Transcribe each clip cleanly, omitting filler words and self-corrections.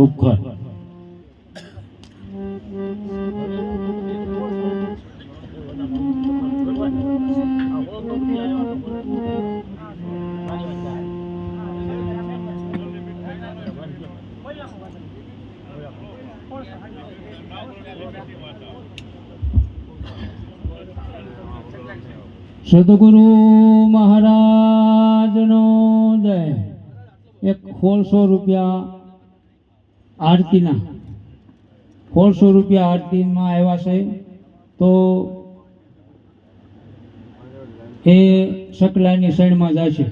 ઉપખર સદગુરુ મહારાજનો જય. 1600 રૂપિયા આરતીના 1600 રૂપિયા આરતીમાં આવ્યા છે. તો એ સકલાની શરણમાં જશે.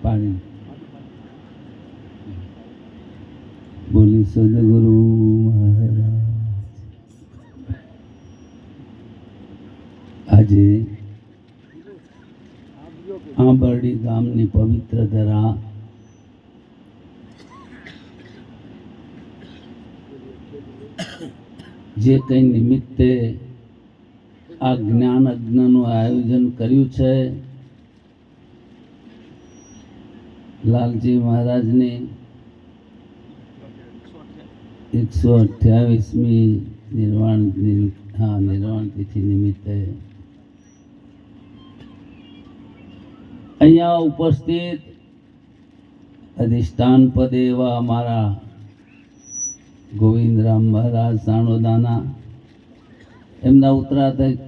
પાણી બોલી સદગુરુ મહારાજ. આજે આંબરડી ગામની પવિત્ર ધરા જે કઈ નિમિત્તે આ જ્ઞાન યજ્ઞનું આયોજન કર્યું છે, લાલજી મહારાજની 128મી નિર્વાણ તિથિ નિમિત્તે અહીંયા ઉપસ્થિત અધિષ્ઠાન પદે એવા અમારા ગોવિંદરામ મહારાજ સાણોદાના, એમના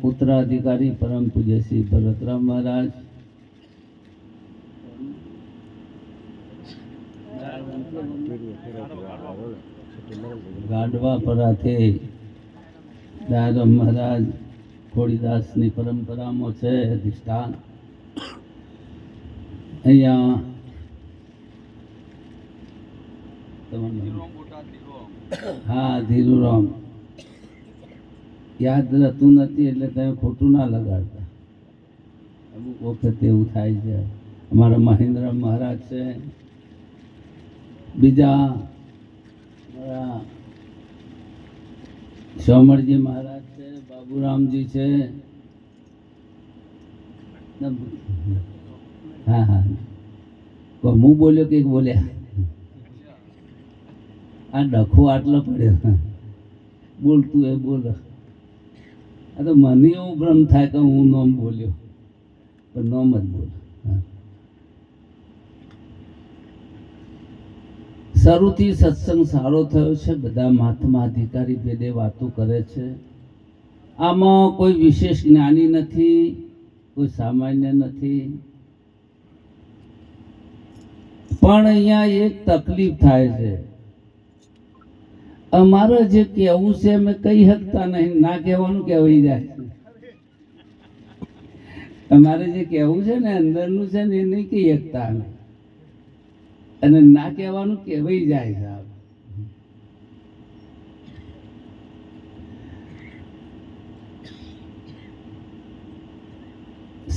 ઉત્તરાધિકારી પરમ પૂજ્ય શ્રી ભરતરામ મહારાજ, ગાઢવા પરાથી દાયરામ મહારાજ ખોડીદાસની પરંપરામાં છે અધિષ્ઠાન. અહીંયા હા ધીરુરામ યાદ રહેતું નથી એટલે તમે ખોટું ના લગાડતા. અમુક વખત એવું થાય છે. અમારા મહેન્દ્ર મહારાજ છે, બીજા અમારા સોમરજી મહારાજ છે, બાબુરામજી છે. હા હા હું બોલ્યો કે બોલ્યા? આ ડખો આટલો પડ્યો. બોલતું એ બોલ. આ તો મને એવું ભ્રમ થાય કે હું નોમ બોલ્યો, પણ નોમ જ બોલ. શરૂથી સત્સંગ સારો થયો છે. બધા મહાત્મા અધિકારી ભેદે વાતો કરે છે. આમાં કોઈ વિશેષ જ્ઞાની નથી, કોઈ સામાન્ય નથી. પણ અહીંયા એક તકલીફ થાય છે. અમારે જે કહેવું છે અમે કહી શકતા નહીં, ના કહેવાનું કહેવાઈ જાય છે. અમારે જે કહેવું છે ને અંદરનું છે ને એ નહીં કહી શકતા અમે, અને ના કહેવાનું કહેવાઈ જાય સાહેબ.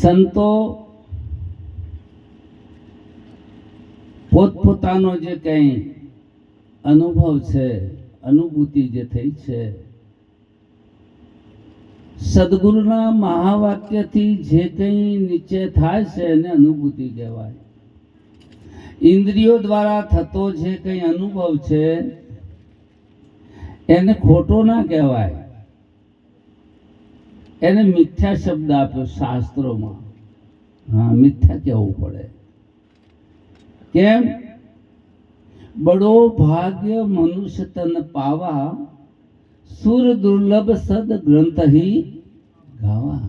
સંતો પોતપોતાનો જે કંઈ અનુભવ છે, અનુભૂતિ જે થઈ છે, સદગુરુના મહાવાક્યથી જે કંઈ નીચે થાય છે એને અનુભૂતિ કહેવાય. ઇન્દ્રિયો દ્વારા થતો જે કંઈ અનુભવ છે એને ખોટો ના કહેવાય, એને મિથ્યા શબ્દ આપ્યો શાસ્ત્રોમાં. હા, મિથ્યા કહેવું પડે. કેમ? બડો ભાગ્ય મનુષ્ય તન પાવા, સુર દુર્લભ સદ ગ્રંથ હી ગાવા.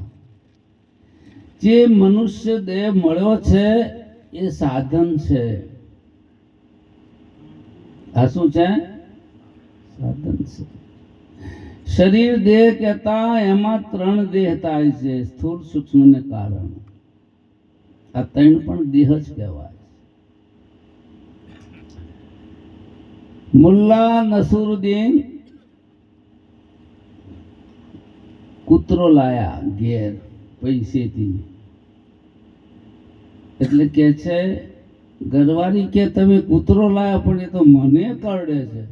જે મનુષ્ય દેહ મળ્યો છે એ સાધન છે. આ શું છે? સાધન છે. શરીર દેહ કહેતા એમાં 3 દેહ થાય છે, સ્થૂળ સૂક્ષ્મ ને કારણ. આ 3 પણ દેહ જ કહેવાય. મુલ્લા નસરુદ્દીન કૂતરો લાયા ઘેર પૈસેથી. એટલે કે છે ઘરવાળી કે તમે કૂતરો લાયા, પણ એ તો મને કરડે છે.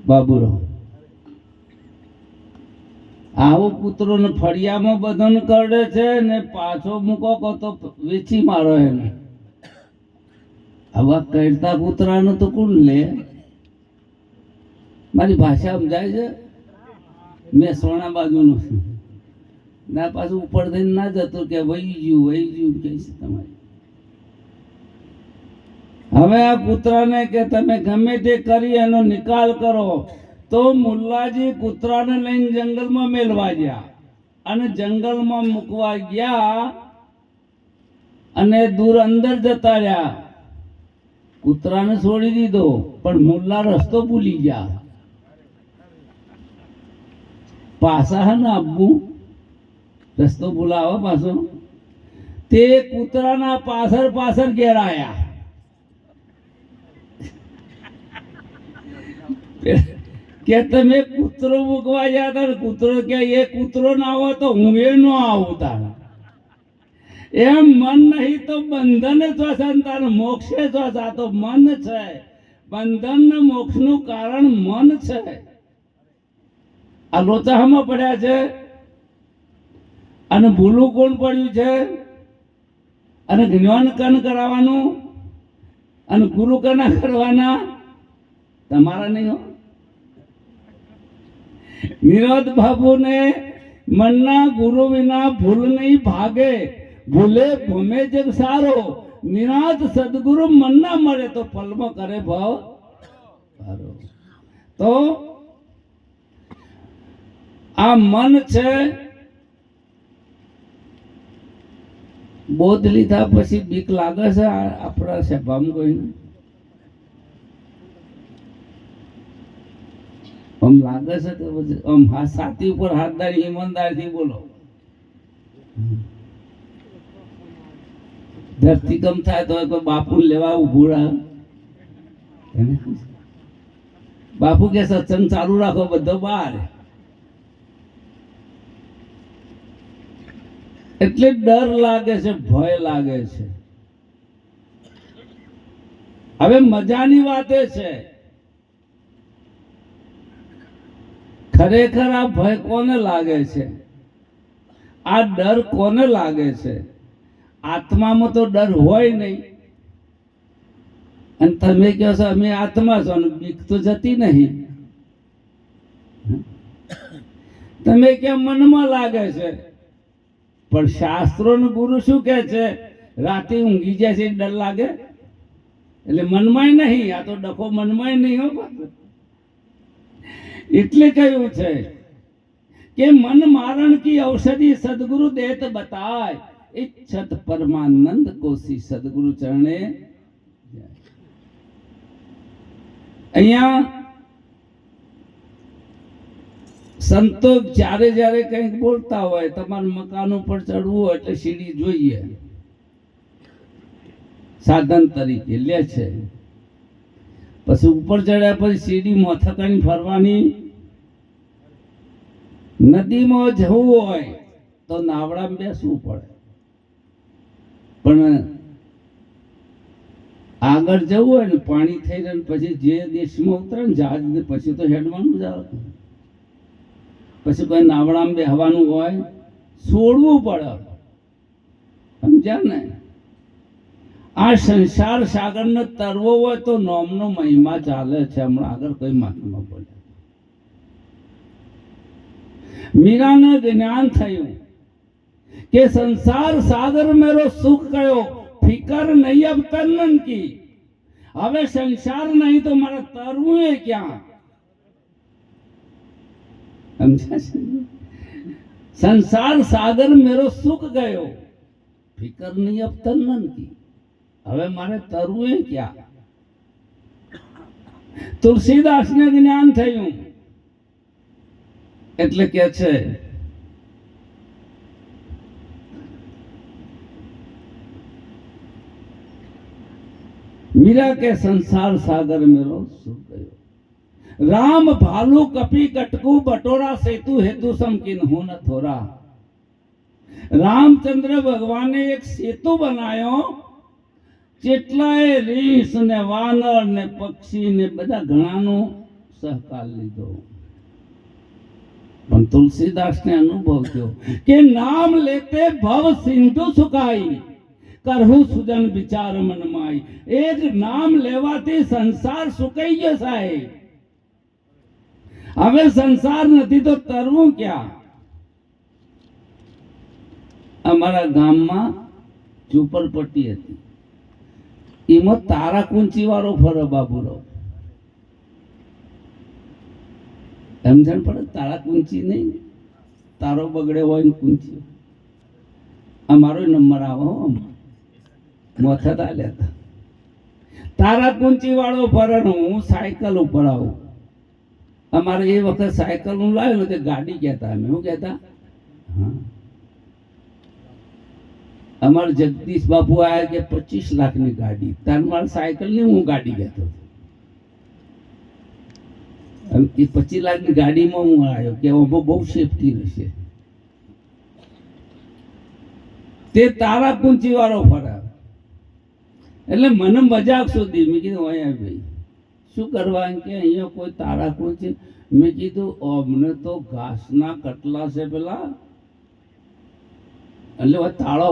બાબુરાવ, આવો કૂતરો ને ફળિયામાં બધાને કરડે છે ને પાછો મૂકો કો તો વેચી મારો એને. આવા કરતા કૂતરાનું તો કોણ લે? મારી ભાષા સમજાય છે? મેં સોના બાજુનું ના પાછું ઉપર થઈને ના જતું કે વહી ગયું કહીશ તમારી. હવે આ કૂતરાને કે તમે ગમે તે કરી એનો નિકાલ કરો. તો મુલ્લાજી કૂતરાને લઈને જંગલમાં મેલવા ગયા અને જંગલમાં મૂકવા ગયા અને દૂર અંદર જતા રહ્યા. કૂતરાને છોડી દીધો, પણ મુલ્લા રસ્તો ભૂલી ગયા. પાછા હે ને આબુ રસ્તો ભૂલાવો પાછો. તે કૂતરાના પાછળ પાછળ ઘેર આયા. કે તમે કૂતરો મૂકવા ગયા હતા ને કૂતરો કે એ કૂતરો ના હોય તો હું એ ન આવું. તારા એમ મન નહીં તો બંધન છો છે, તારે મોક્ષે છો. આ તો મન છે. બંધન ને મોક્ષ નું કારણ મન છે. આ લોચામાં પડ્યા છે અને ભૂલું કોણ પડ્યું છે? અને જ્ઞાન કન કરાવવાનું અને ગુરુ કના કરવાના? તમારા નહીં હો. નિરોધ બાબુ ને મનના ગુરુ વિના ભૂલ નહીં ભાગે. ભૂલે ભૂમે જગ સારો, નિરાત સદગુરુ મન ના મળે તો પલમાં કરે ભાવ. તો આ મન છે. બોધ લીધા પછી બીક લાગે છે આપણા સભામાં કોઈને? આમ લાગે છે કે પછી આમ છાતી ઉપર હાથ દાડી ઈમાનદારથી બોલો. ધરતીકંપ થાય તો કોઈ બાપુ લેવા ઉભું રહે? બાપુ કે સત્સંગ ચાલુ રાખો, બધો બહાર. એટલે ડર લાગે છે, ભય લાગે છે. હવે મજાની વાત એ છે, ખરેખર આ ભય કોને લાગે છે? આ ડર કોને લાગે છે? આત્મામાં તો ડર હોય નહીં. અને તમે કહો છો અમે આત્મા છો, બીક તો જતી નહીં. તમે કેમ મનમાં લાગે છે? પણ શાસ્ત્રો નું ગુરુ શું કે છે? રાતે ઊંઘી જાય છે ડર લાગે એટલે મનમાંય નહીં. આ તો ડખો મનમાંય નહીં હો. એટલે કહ્યું છે કે મન મારણ કી ઔષધિ સદગુરુ દેત બતાય, इच्छत परमानंद कोसी सदगुरु चरणे. અહીંયા સંતો જ્યારે જ્યારે કંઈક બોલતા હોય, તમારે મકાન ઉપર ચડવું હોય એટલે સીડી જોઈએ, સાધન તરીકે લે છે. પછી ઉપર ચડ્યા પછી સીડી મોથકણી ફરવાની. નદીમાં જવું હોય તો નાવડામાં બેસવું પડે, પણ આગળ જવું હોય ને પાણી થઈ રહે પછી જે દેશમાં ઉતરે ને જહાજ ને પછી તો હેડવાનું જ આવે. પછી કોઈ નાવડામાં બેહવાનું હોય છોડવું પડે. સમજ્યા ને? આ સંસાર સાગરને તરવો હોય તો નોમનો મહિમા ચાલે છે. હમણાં આગળ કઈ મહાત્મા બોલે. મીરાને જ્ઞાન થયું કે સંસાર સાગર મેરો સુખ કયો, ફિકર નહીં અબ તન્નન કી. હવે સંસાર નહીં તો મારે તરવું એ ક્યાં? સમજાશે? સંસાર સાગર મેરો સુખ ગયો, ફિકર નહીં અબ તન્નન કી. હવે મારે તરવું એ ક્યાં? તુલસીદાસને જ્ઞાન થયું એટલે કે છે मीरा के संसार सागर मेरो सुख गयो, राम भालू कपी कटकू बटोरा सेतु हेतु समकिन हो न थोरा. रामचंद्र भगवाने एक सेतु बनायो, चेटलाए રીસ ને વાનર ને પક્ષી ને બધા ઘણાનો સહકાર લીધો. પણ તુલસીદાસને અનુભવ થયો કે નામ લેતે ભવ સિંધુ સુકાઈ, કરહુ સુજન વિચાર મનમાઈ. એક નામ લેવાથી સંસાર સુકાઈ ગયો સાહેબ. હવે સંસાર નથી તો તરવું ક્યાં? અમારા ગામમાં ઝૂંપડપટ્ટી હતી, એમાં તારા કુંચી વાળો ફરે બાબુરાવ. સમજણ પડે? તારા કુંચી નહીં, તારો બગડે હોય ને કુંચી. અમારો નંબર આવો, મોથા તાલ્યા હતા. તારા કુંચી વાળો ફરે ને હું સાયકલ ઉપર આવું. અમારે એ વખત સાયકલ હું લાવ્યો તે ગાડી કહેતા. અમે શું કહેતા? હા, અમારે જગદીશ બાપુ આવ્યા કે 25 લાખની ગાડી. તાર મારે સાયકલ ની હું ગાડી કહેતો. એ 25 લાખની ગાડીમાં હું આવ્યો કે બહુ સેફટી રહેશે. તે તારા કુંચી વાળો ફરા. એટલે મને મજાક સુધી મેં કીધું અહીંયા ભાઈ શું કરવા કે અહીંયા કોઈ તારા કુંચી. મેં કીધું અમને તો ઘાસના કટલા છે પેલા, એટલે હોય તાળો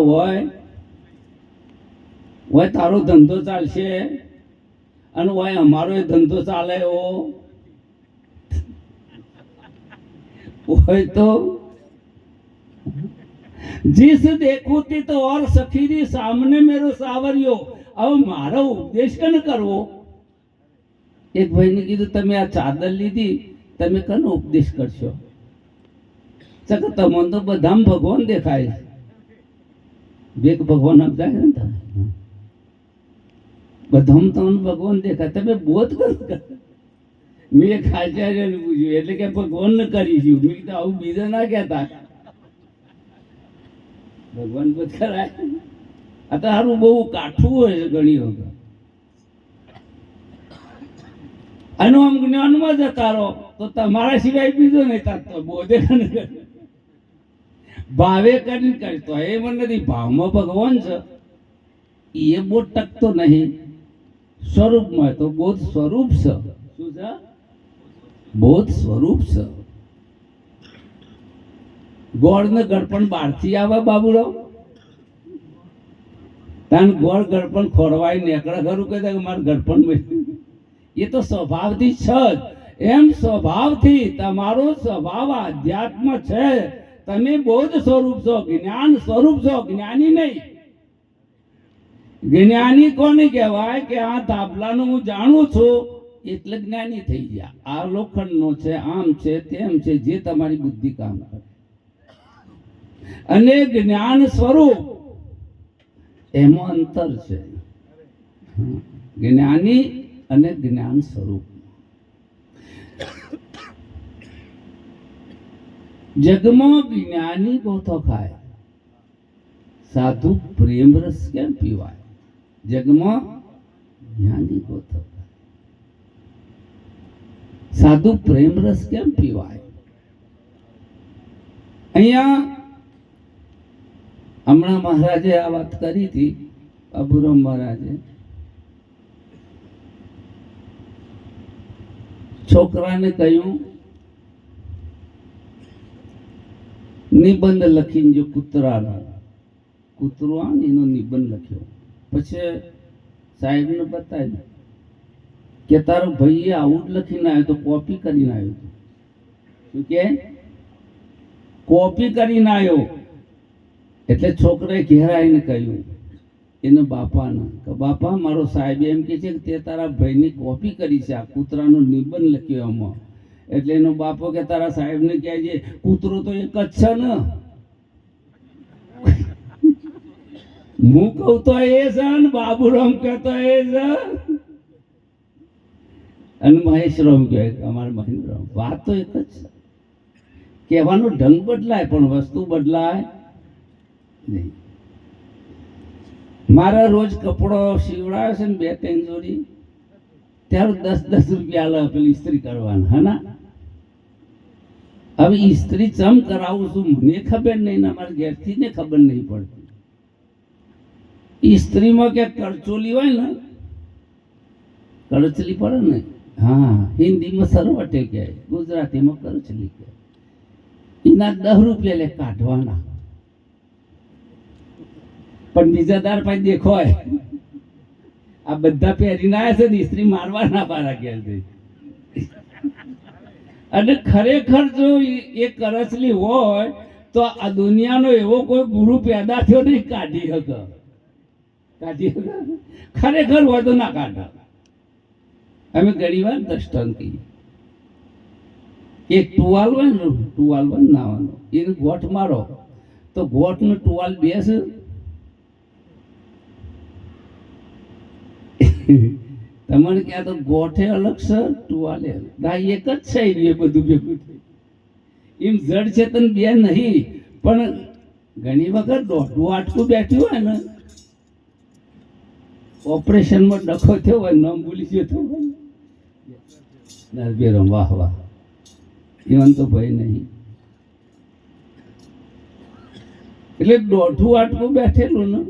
હોય તારો ધંધો ચાલશે અને હોય અમારો એ ધંધો ચાલે એવો હોય તો जिस देखूती तो और सखीरी सामने मेरो सावरियो. હવે મારો ઉપદેશ કને કરવો? એક ભાઈને કીધું તમે આ ચાદર લીધી, તમે કનો ઉપદેશ કરશો? ચક તમને તો બધામાં ભગવાન દેખાય. એક ભગવાન સમજાય ને તમે બધામાં તમને ભગવાન દેખાય, તમે બોધ કરો. મેં આચાર્યને પૂછ્યું એટલે કે ભગવાન ને કરીશું. મેં કીધું આવું બીજા ના કહેતા, ભગવાન બોધ કરાય. આ તો સારું બહુ કાઠું હોય છે ઘણી વખત. આનું આમ જ્ઞાનમાં જતા રહો તો તમારા સિવાય બીજો નહીં તારતો. બોધે ભાવે કરીને કરતો એ મને નથી. ભાવમાં ભગવાન છે એ બોધ ટકતો નહીં. સ્વરૂપમાં તો બોધ સ્વરૂપ છે. શું છે? બોધ સ્વરૂપ છે. ગોળ ને ગળપણ બહારથી આવે બાબુરાવ. તાન ગોળ ગળપણ ખોરવાય નેકડા ખરું કહેતા કે મારે ગળપણ એ તો સ્વભાવથી છે જ. એમ સ્વભાવથી તમારો સ્વભાવ આધ્યાત્મ છે. તમે બોધ સ્વરૂપ છો, જ્ઞાન સ્વરૂપ છો, જ્ઞાની નહીં. જ્ઞાની કોને કહેવાય કે આ તાબલાનું હું જાણું છું એટલે જ્ઞાની થઈ ગયા. આ લોખંડનો છે, આમ છે, તેમ છે, જે તમારી બુદ્ધિ કામ કરે. અને જ્ઞાન સ્વરૂપ એમાં અંતર છે. જ્ઞાની અને જ્ઞાન સ્વરૂપ. જગમાં જ્ઞાની ગોથો ખાય, સાધુ પ્રેમ રસ કેમ પીવાય? જગમાં જ્ઞાની ગોથો ખાય, સાધુ પ્રેમ રસ કેમ પીવાય? અહીંયા હમણાં મહારાજે આ વાત કરી હતી, બાબુરામ મહારાજે. છોકરાને કહ્યું નિબંધ લખીને જો કૂતરાનો, કૂતરો આવે એનો નિબંધ લખ્યો. પછી સાહેબને બતાવ્યું કે તારો ભાઈએ આવું જ લખીને આવ્યો તો કોપી કરીને આવ્યો. શું કે કોપી કરીને આવ્યો? એટલે છોકરાએ ઘેર આવીને કહ્યું એના બાપાને કે બાપા મારો સાહેબ એમ કે છે કે તે તારા ભાઈની કોપી કરી છે, આ કૂતરાનો નિબંધ લખ્યો આમાં. એટલે એનો બાપો કે તારા સાહેબને કહે છે કૂતરો તો એક જ છે ને. હું કહું તો એ છે ને બાબુરામ કહેતો એ છે અને મહેશરામ કહે અમારા મહેન્દ્રરામ. વાત તો એક જ છે. કહેવાનો ઢંગ બદલાય પણ વસ્તુ બદલાય નહીં. મારા રોજ કપડો સીવડાવે છે ને 2-3 જોડી, ત્યારે 10-10 રૂપિયા લે પેલી ઇસ્ત્રી કરવાના. હા ના, હવે ઇસ્ત્રી ચમ કરાવું છું મને ખબર નહીં ને અમારા ઘેરથી ને ખબર નહીં પડતી. ઇસ્ત્રીમાં ક્યાંક કરચોલી હોય ને, કરચલી પડે ને, હા હિન્દીમાં સરવટે કહેવાય, ગુજરાતીમાં કરચલી કહેવાય. એના 10 રૂપિયા લે કાઢવાના. પણ બીજા દાર પાસે દેખોય આ બધા પહેરીને આવ્યા છે ને ઇસ્ત્રી મારવાના પારા ઘેરથી. અને ખરેખર જો એ કરચલી હોય તો આ દુનિયાનો એવો કોઈ ગુરુ પેદા થયો નહીં કાઢી શકે. ખરેખર હોય તો ના કાઢે. અમે ઘણી વાર દ્રષ્ટાંત કહીએ. એક ટુવાલ હોય ને, ટુવાલ હોય નાવાનો, એને ગોઠ મારો તો ગોઠનો ટુવાલ બેસે. તમને ક્યાં તો ગોઠે અલગ છે, ટુવાલે અલગ. એક જ છે એ બધું ભેગું થયું. એમ જડ છે તને બે નહીં, પણ ઘણી વખત દોઢું આટકું બેઠ્યું હોય ને, ઓપરેશનમાં ડખો થયો હોય, નામ ભૂલી જતો હોય, નરબેરમ વાહ વાહ, એવન તો ભય નહીં. એટલે દોઢું આટકું બેઠેલું ને,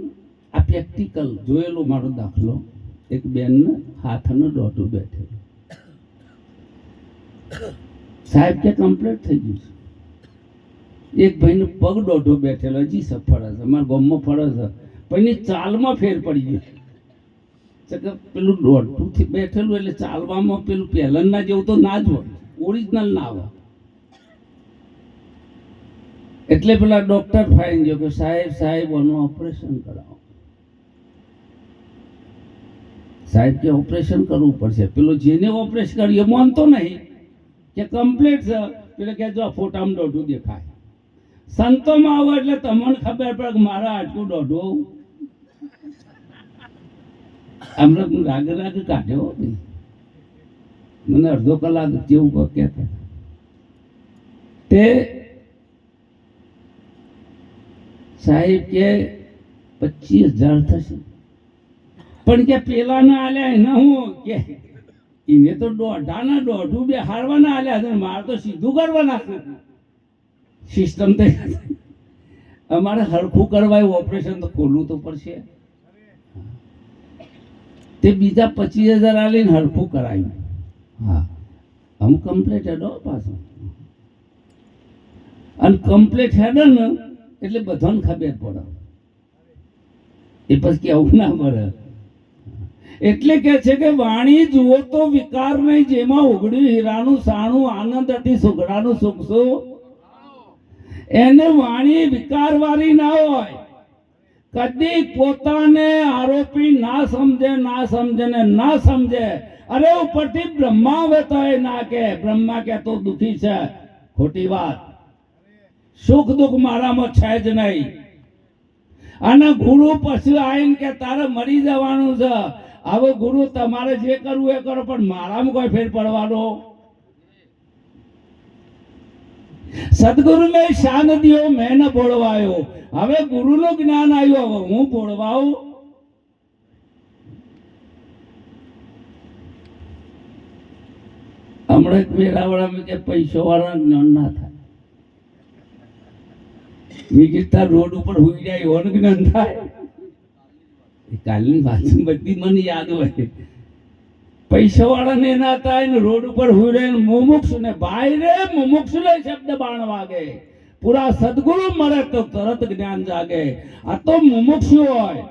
આ પ્રેક્ટિકલ જોયેલો મારો દાખલો. એક બેનને હાથનું દોઢું બેઠેલું. સાહેબ કે કમ્પ્લીટ થઈ ગયું છે. એક ભાઈનો પગ દોઢો બેઠેલો, હજી સફળ હશે, અમારા ગામમાં ફળે છે, પણ એની ચાલમાં ફેર પડી ગયો. પેલું દોઢુંથી બેઠેલું એટલે ચાલવામાં પેલું પહેલનના જેવું તો ના જ હોય, ઓરિજિનલ ના આવે. એટલે પેલા ડોક્ટર ફાઈન ગયો કે સાહેબ આનું ઓપરેશન કરાવો. સાહેબ કે ઓપરેશન કરવું પડશે. પેલો જેને ઓપરેશન કર્યું એ માનતો નહીં કે કમ્પ્લીટ છે. પેલો કે જો ફોટામાં દોઢું દેખાય. સંતોમાં આવો એટલે તમને ખબર પડે કે મારા આટલું દોઢું હમણાં હું રાગે કાઢ્યો. મને અડધો કલાક જેવું કહેતા તે સાહેબ કે 25,000 થશે. પણ કે પેલાના આલ્યા એના હું કે એને તો દોઢાના દોઢું બે હારવાના આલ્યા છે, મારે તો સીધું કરવાના છે. સિસ્ટમ થઈ અમારે હરખું કરવા ઓપરેશન તો ખોલવું તો પડશે. તે બીજા 25,000 આલીને હરખું કરાવ્યું. હા આમ કમ્પ્લીટ હેડો પાછો. અને કમ્પ્લીટ હેડો ને એટલે બધાને ખબર પડે. એ પછી કેવું ના પડે. એટલે કે છે કે વાણી જુઓ તો વિકાર નહીં, જેમાં ઉઘડ્યું હીરાનું સાણું, આનંદ હતી સુગડાનું સુખસો. એને વાણી વિકાર વાળી ના હોય. કદી પોતાને આરોપી ના સમજે ને ના સમજે. અરે ઉપરથી બ્રહ્મા આવે તો એ ના કે બ્રહ્મા કે તો દુખી છે, ખોટી વાત. સુખ દુઃખ મારામાં છે જ નહીં. અને ગુરુ પછી આવીને કે તારે મરી જવાનું છે. હવે ગુરુ તમારે જે કરવું એ કરો, પણ મારામાં કોઈ ફેર પડવાનો. સદગુરુને શાન દિયો મેં ન બોળવાયો. હવે ગુરુનું જ્ઞાન આવ્યું, હવે હું બોળવાઉં. હમણાં એક મેળાવાળા કે પૈસો વાળા જ્ઞાન ના થાય. વિગીતા રોડ ઉપર હુઈ જાય એવાનું જ્ઞાન થાય. કાલની વાત બધી મને યાદ હોય. પૈસા વાળાને ના થાય ને રોડ ઉપર હુઈ રહે. મુમુક્ષુ ને ભાઈ રે મુમુક્ષુ ને શબ્દ બાણ વાગે. પૂરા સદગુરુ મળે તો તરત જ્ઞાન જાગે. આ તો મુમુક્ષુ હોય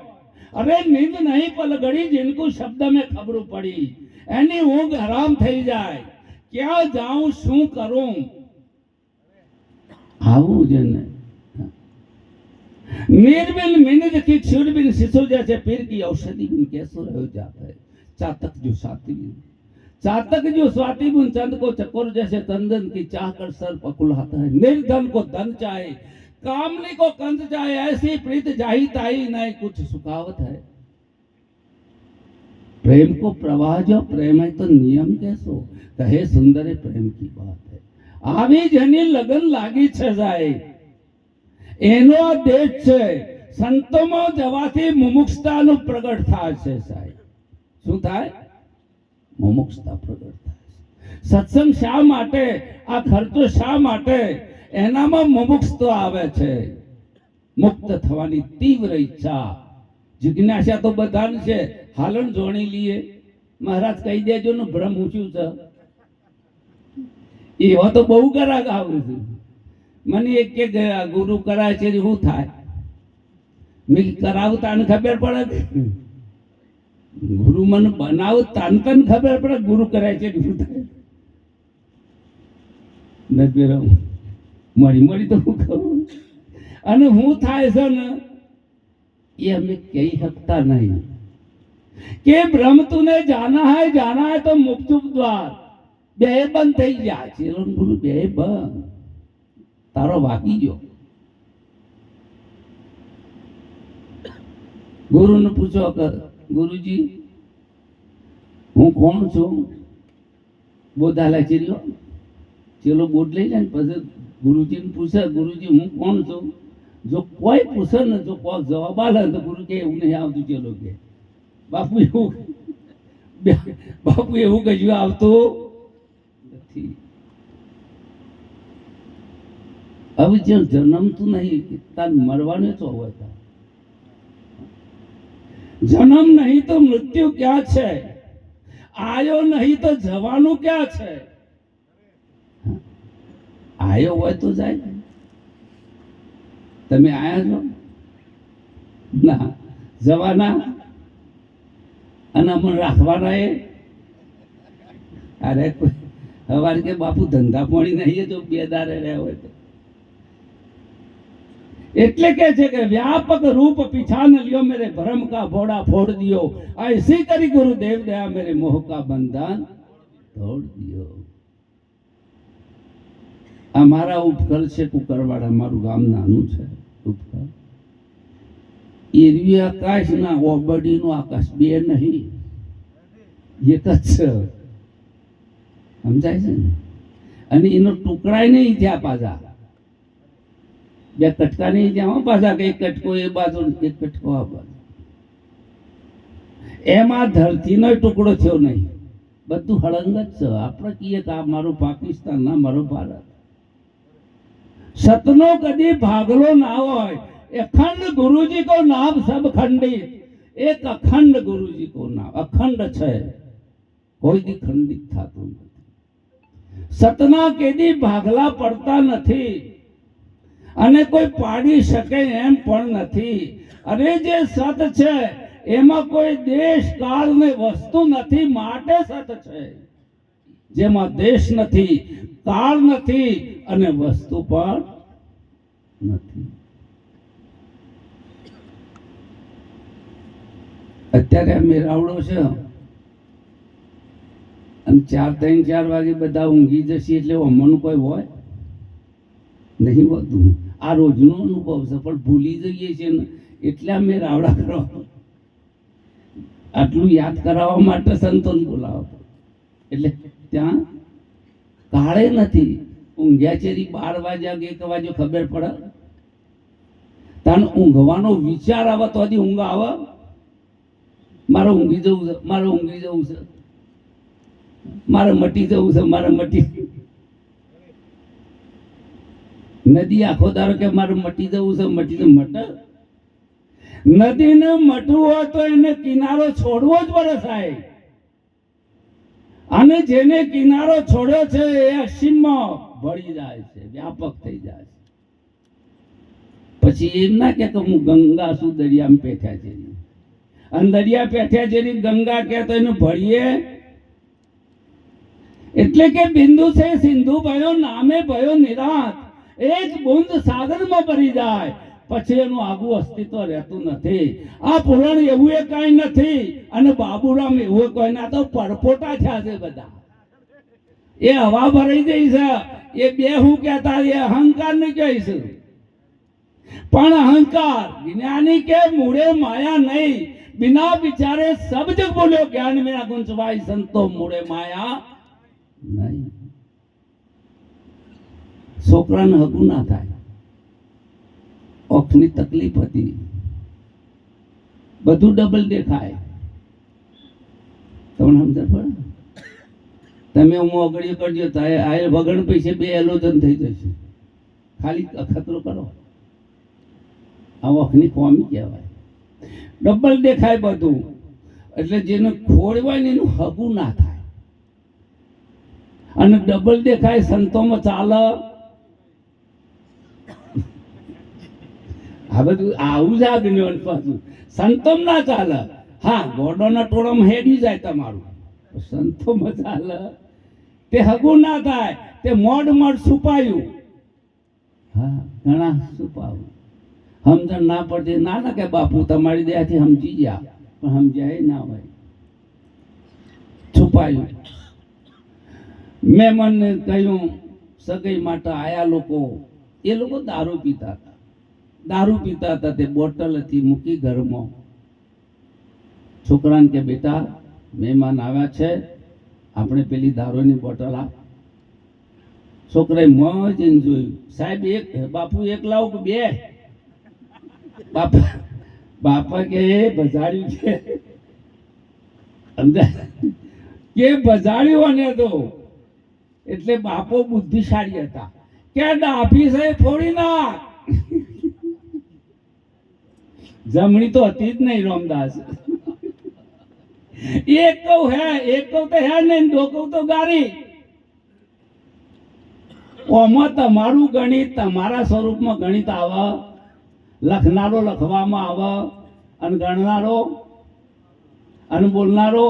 अरे नींद नहीं पलगड़ी जिनको शब्द में खबर पड़ी एनी ऊंघ हराम થઈ જાય ક્યાં જાઉં શું કરું આવું જ ને निर्बिन मिनिद की क्षुरबिन शिशु जैसे पीर की औषधि बिन कैसो रह जाता है चातक जो साथी बुन चंद को चकोर जैसे तंदन की चाह कर सर पकुलाता है निर्धन को धन चाहे कामनी को कंद चाहे ऐसी प्रीत जाही ताई नहीं कुछ सुखावत है प्रेम को प्रवाह जो प्रेम है तो नियम कैसो कहे सुंदर प्रेम की बात है आवी जनी लगन लागी छे जाए એનો દેશ છે સંતોમાં જવાથી મુમુક્ષતાનું પ્રગટ થાય છે સાહેબ શું થાય મુમુક્ષતા પ્રગટ થાય સત્સંગ શા માટે આ ખર્ચો શા માટે એનામાં મુમુક્ષતા આવે છે મુક્ત થવાની તીવ્ર ઈચ્છા જિજ્ઞાસા તો બધાને છે હાલણ જોણી લઈએ મહારાજ કહી દેજો ને ભ્રમ ઊંચ્યું છે એવા તો બહુ ગરાગ આવે છે મને એક કે ગુરુ કરાય છે શું થાય મેં કરાવતા ને ખબર પડે ગુરુ મને બનાવતા તને ખબર પડે ગુરુ કરાય છે શું થાય નથી મળી મળી તો હું કહું અને હું થાય છે ને એ અમે કહી શકતા નહીં કે બ્રહ્મ તુને જાના હૈ તો મુક્ત દ્વાર બે બંધ થઈ જાય છે ગુરુ બે બંધ તારો વાગી ગયો ગુરુને પૂછો કે ગુરુજી હું કોણ છું બોધાલા ચીર્યો ચેલો બોધ લઈ જાય ને પછી ગુરુજીને પૂછે ગુરુજી હું કોણ છું જો કોઈ પૂછે ને જો કોઈ જવાબ આલે તો ગુરુ કે એવું નહીં આવતું ચેલો કે બાપુ એવું કશું આવતું નથી अब जो जन्म तो नहीं तार मरवाने तो होता जन्म नहीं तो मृत्यु क्या छे आयो नहीं तो जवानो क्या छे आयो हो तो जाए तमे आया छो ना जवाना अने मन राखवाना है अरे हवार के बापू धंधा पाणी नहीं है जो बेदारे रहे हो तो એટલે કે છે કે વ્યાપક રૂપ પીછાન लियो मेरे भ्रम का भोड़ा फोड़ दियो ऐसी करी गुरुदेव दया मेरे मोह का बंधन तोड़ दियो અમારા ઉપકર છે કુકરવાડા મારું ગામ નાનું છે ઉપકર એરવી આકાશ ના ઓબડીનું આકાશ બે નહીં એક જ છે સમજાય છે ને અને એનો ટુકડાય નહીં થયા પાછા બે કટકા નહીં ત્યાં પાછા કે એક કટકો એ બાજુ એક કટકો આ બાજુ એમાં ધરતીનો ટુકડો થયો નહીં બધું હળંગ જ છે આપણે કહીએ કે આ મારું પાકિસ્તાન ના મારો ભારત સતનો કદી ભાગલો ના હોય અખંડ गुरुजी को नाम सब खंडित एक अखंड गुरुजी को नाम अखंड છે કોઈ દી ખંડિત થતું નથી સતના કેદી ભાગલા પડતા નથી અને કોઈ પાડી શકે એમ પણ નથી અરે જે સત છે એમાં કોઈ દેશ કાળ ને વસ્તુ નથી માટે સત છે જેમાં દેશ નથી કાળ નથી અને વસ્તુ પણ નથી અત્યારે મેરાવડો છે અને 4 વાગે બધા ઊંઘી જશે એટલે અમનું કોઈ હોય નહીં હોતું આ રોજનો અનુભવ છે પણ ભૂલી જઈએ છીએ ને એટલે અમે રાવડા કરવા આટલું યાદ કરાવવા માટે સંતોને બોલાવો એટલે ત્યાં કાળે નથી ઊંઘ્યા ચેરી 12 વાગ્યા કે 1 વાગ્યો ખબર પડે તાન ઊંઘવાનો વિચાર આવે તો હજી ઊંઘ આવે મારે ઊંઘી જવું છે મારે ઊંઘી જવું છે મારે મટી જવું છે મારે મટી નદી આખો દારો કે મારે મટી જવું છે મટી તો મટ નદીને મટવું હોય તો એને કિનારો છોડવો જ પડે સાહેબ અને જેને કિનારો છોડ્યો છે એ અસીમમાં ભળી જાય છે વ્યાપક થઈ જાય છે પછી એમ ના કે હું ગંગા છું દરિયામાં પેઠ્યા છે અને દરિયા પેઠે જેની ગંગા કહે તો એનું ભળીએ. એટલે કે બિંદુ છે સિંધુ ભયો નામે ભયો નિરાત. એક બુંદ સાગરમાં ભરી જાય પછી એનું આગું અસ્તિત્વ રહેતું નથી. આ પુરાણ એવું એ કાંઈ નથી અને બાબુરામ એવું કોઈ ના તો પરપોટા થયા છે બધા. એ હવા ભરાઈ ગઈ છે. એ બે હું કહેતા એ અહંકાર ને કહીશું. પણ અહંકાર જ્ઞાની કે મૂળે માયા નહીં. बिना विचारे सब जग बोलो ज्ञान मेरा गुंचवाई संतो मूड़े माया नहीं. છોકરાને હગું ના થાય. ઓખની તકલીફ હતી. બધું ડબલ દેખાય. તમને સમજ પડે? તમે હું અગડી કરજો તો આ વગણ પૈસે 2 એલોજન થઈ જશે. ખાલી અખતરો કરો. આ ઓખની કોમી કહેવાય. ડબલ દેખાય બધું. એટલે જેને ખોળવાય ને એનું હગું ના થાય. અને ડબલ દેખાય સંતોમાં ચાલે. આ બધું આવું જ આજ્ઞાન પાછું સંતોમ ના ચાલે. હા, ગોડોના ટોળામાં હેડી જાય તમારું. સંતોમાં ચાલે તે હગું ના થાય. તે મોડ છુપાયું. હા, ઘણા છુપાવું. સમજણ ના પડતી ના કે બાપુ તમારી દયાથી સમજી ગયા, પણ સમજાય ના હોય. છુપાયું. મેં મને કહ્યું સગાઈ માટે આયા લોકો, એ લોકો દારૂ પીતા હતા. દારૂ પીતા હતા. તે બોટલ હતી મૂકી ઘરમાં. છોકરાને કે બેટા મહેમાન આવ્યા છે, આપણે પેલી દારૂની બોટલ આપ. છોકરાએ મોજ જોયું. સાહેબ એક બાપુ એક લાવો કે 2? બાપા કે બજાડ્યું છે. કે બજાડ્યું ને તો એટલે બાપો બુદ્ધિશાળી હતા. કે ડાભી છે ફોડી નાખ. જમણી તો હતી જ નહીં રામદાસ. એક કહું હે, એક કહું તો હે નહીં, 2 કહું તો ગારી. ઓમાં તમારું ગણિત તમારા સ્વરૂપમાં ગણિત આવે. લખનારો લખવામાં આવે અને ગણનારો અને બોલનારો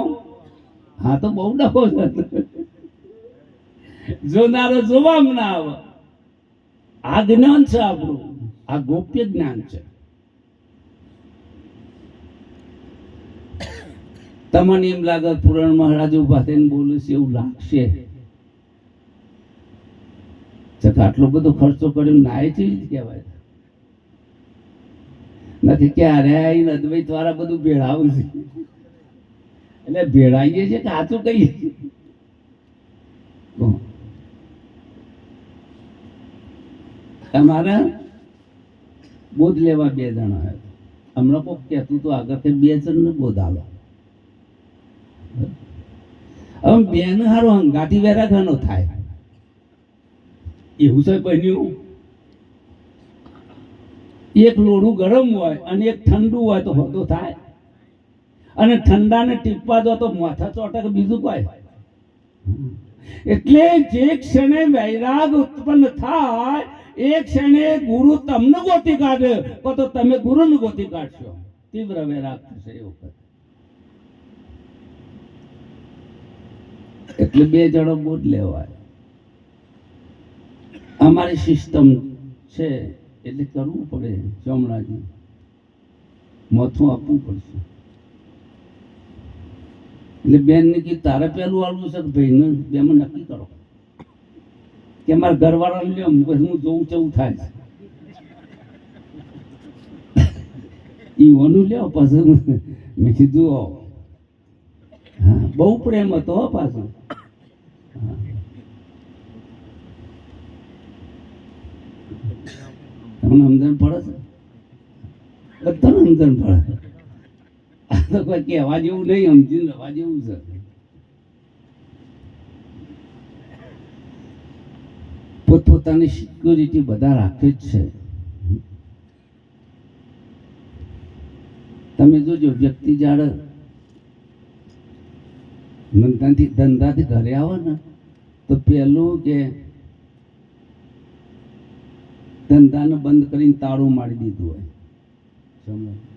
હા તો બહુ ડખો છે. જોનારો જોવામાં ના આવે. આ જ્ઞાન છે આપણું. આ ગોપ્ય જ્ઞાન છે. તમને એમ લાગે પુરાણ મહારાજ ઉભા થઈને બોલે છે એવું લાગશે. આટલો બધો ખર્ચો કર્યો નાય છે જ કહેવાય. નથી ક્યારે આવીને અદ્વૈત વાળા બધું ભેળાવું છે. એટલે ભેળાઈએ છે કે સાચું કહીએ. અમારે બોધ લેવા 2 જણા આવ્યા. હમણાં કોક કહેતું તો આગળથી 2 જણને બોધ આલો. હવે 2 ને સારું હંગાથી વેરાઘનો થાય એવું છે બન્યું. એક લોઢું ગરમ હોય અને એક ઠંડુ હોય તો હોતો થાય. અને ઠંડાને ટીપવા દો તો માથા ચોટે બીજું કોઈ. એટલે જે ક્ષણે વૈરાગ ઉત્પન્ન થાય એ ક્ષણે ગુરુ તમને ગોતી કાઢે તો તમે ગુરુને ગોતી કાઢશો. તીવ્ર વૈરાગ થશે એ વખત. એટલે 2 જણો બોધ લેવાય. અમારી સિસ્ટમ છે એટલે કરવું પડે. ચોમડાજી મોથું આપવું પડશે. એટલે બેન ને કે તારે પેલું આવવું છે કે ભાઈને 2માં નક્કી કરો કે મારા ઘરવાળાને લ્યો પછી હું જોઉં કેવું થાય. ઈવાનું લ્યો પછી મેં કીધું હા બહુ પ્રેમ હતો પાછું. તમને સમજણ પડે છે? બધાને સમજણ પડે. આ તો કોઈ કહેવા જેવું નહીં, સમજીને રહેવા જેવું છે. પોતપોતાની સિક્યોરિટી બધા રાખે જ છે. તમે જોજો વ્યક્તિ જ્યારે ધંધાથી ઘરે આવે ને તો પેલું કે ધંધાને બંધ કરીને તાળું મારી દીધું હોય.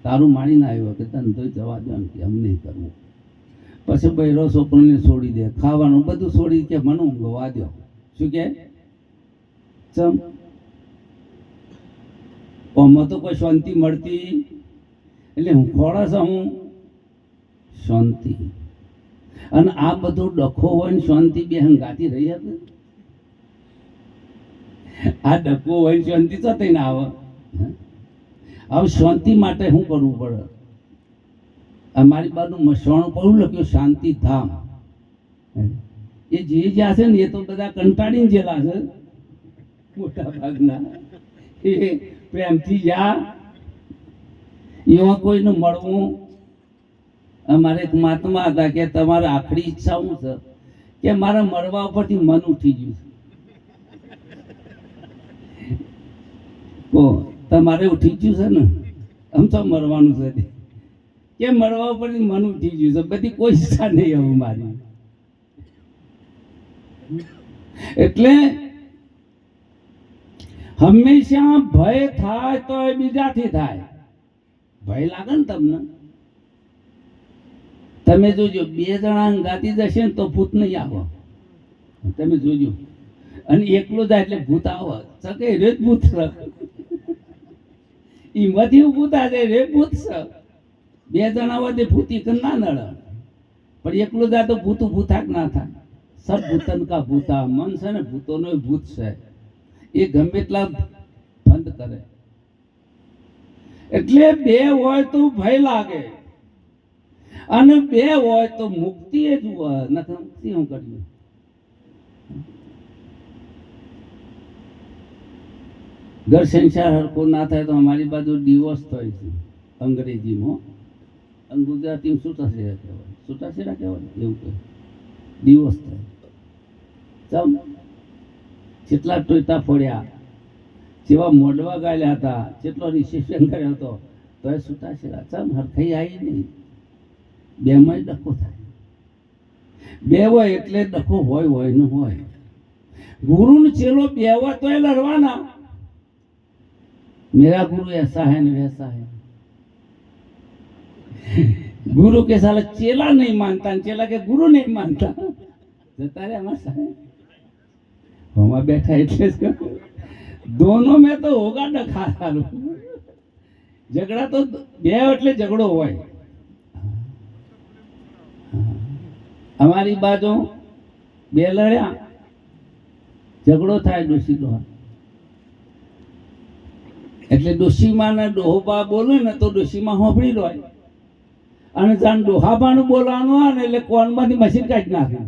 તારું માણીને આવ્યો કે તને તો જવા દો ને કે એમ નહીં કરવું. પછી બૈરો છોકરોને છોડી દે, ખાવાનું બધું છોડી કે મને ઊંઘવા દો. શું કે ચમ આમાં તો કોઈ શાંતિ મળતી એટલે હું ખોળા છું હું શાંતિ. અને આ બધો ડખો હોય ને શાંતિ બે હંગાતી રહી હતી. આ ડખો હોય શાંતિ તો થઈને આવે. હવે શાંતિ માટે શું કરવું પડે? અમારી બાજુ મસવાણું પડવું લખ્યું શાંતિ ધામ. એ જે જ્યાં છે ને એ તો બધા કંટાળીને જેલા છે મોટા ભાગના. એ પ્રેમથી જા એવા કોઈને મળવું. અમારે એક મહાત્મા હતા કે તમારે આખરી ઈચ્છા શું છે? કે મારા મળવા ઉપરથી મન ઉઠી ગયું છે. તમારે ઉઠી ગયું છે ને? આમ તો મરવાનું છે કે મળવા ઉપરથી મન ઉઠી ગયું છે. બધી કોઈ ઈચ્છા નહીં હવે મારી. એટલે હંમેશા ભય થાય તો એ બીજાથી થાય. ભય લાગે ને તમને? તમે જોજો બે જણા ગાતી જશે ને તો ભૂત નહીં આવે. તમે જોજો. અને એકલો જાય એટલે ભૂત આવે. સકે રે ભૂત એમાંથી ભૂત આવે રે ભૂત. બે જણા હોય તે ભૂતી ના નડે, પણ એકલો જાય તો ભૂતું ભૂતાક ના થાય. સબ ભૂતન કા ભૂતા. મન છે ને ભૂતોનો ભૂત છે. એ ગમે એટલા બંધ કરે. એટલે બે હોય તો ભય લાગે અને બે હોય તો મુક્તિ એ જ હોય. નથી મુક્તિ હું કર્યું. ઘર સંસાર હરખો ના થાય તો અમારી બાજુ ડિવોર્સ થાય છે અંગ્રેજીમાં. અને ગુજરાતીમાં છૂટાછેડા કહેવાય. છૂટાછેડા કહેવાય એવું કહે. ડિવોર્સ થાય. ચમ કેટલા ટોયતા ફોડ્યા, જેવા મોડવા ગાળ્યા હતા, કેટલો રિસેપ્શન કર્યો હતો, તો એ છૂટાછેડા. ચમ હરખાઈ આવી નહીં. બેમાં ડખો થાય. બે હોય એટલે ડખો હોય ને હોય. ગુરુ ને ચેલો બે હોય તો એ લડવાના. मेरा गुरु ऐसा है न वैसा है. गुरु के साला चेला नहीं मानता, चेला के गुरु नहीं मानता. जता रे हमारे साहब हम बैठा એટલે दोनों में तो होगा डखा. साરું ઝઘડા તો બે એટલે ઝઘડો હોય. અમારી બાજુ બે લડ્યા, ઝઘડો થાય ડોશી ડોહા. એટલે ડોશીમાં ને ડોહોબા બોલે ને તો ડોશીમાં હોંભળી હોય. અને જાણ ડોહાબાનું બોલવાનું હોય ને એટલે કોનમાંથી મશીન કાઢી નાખે.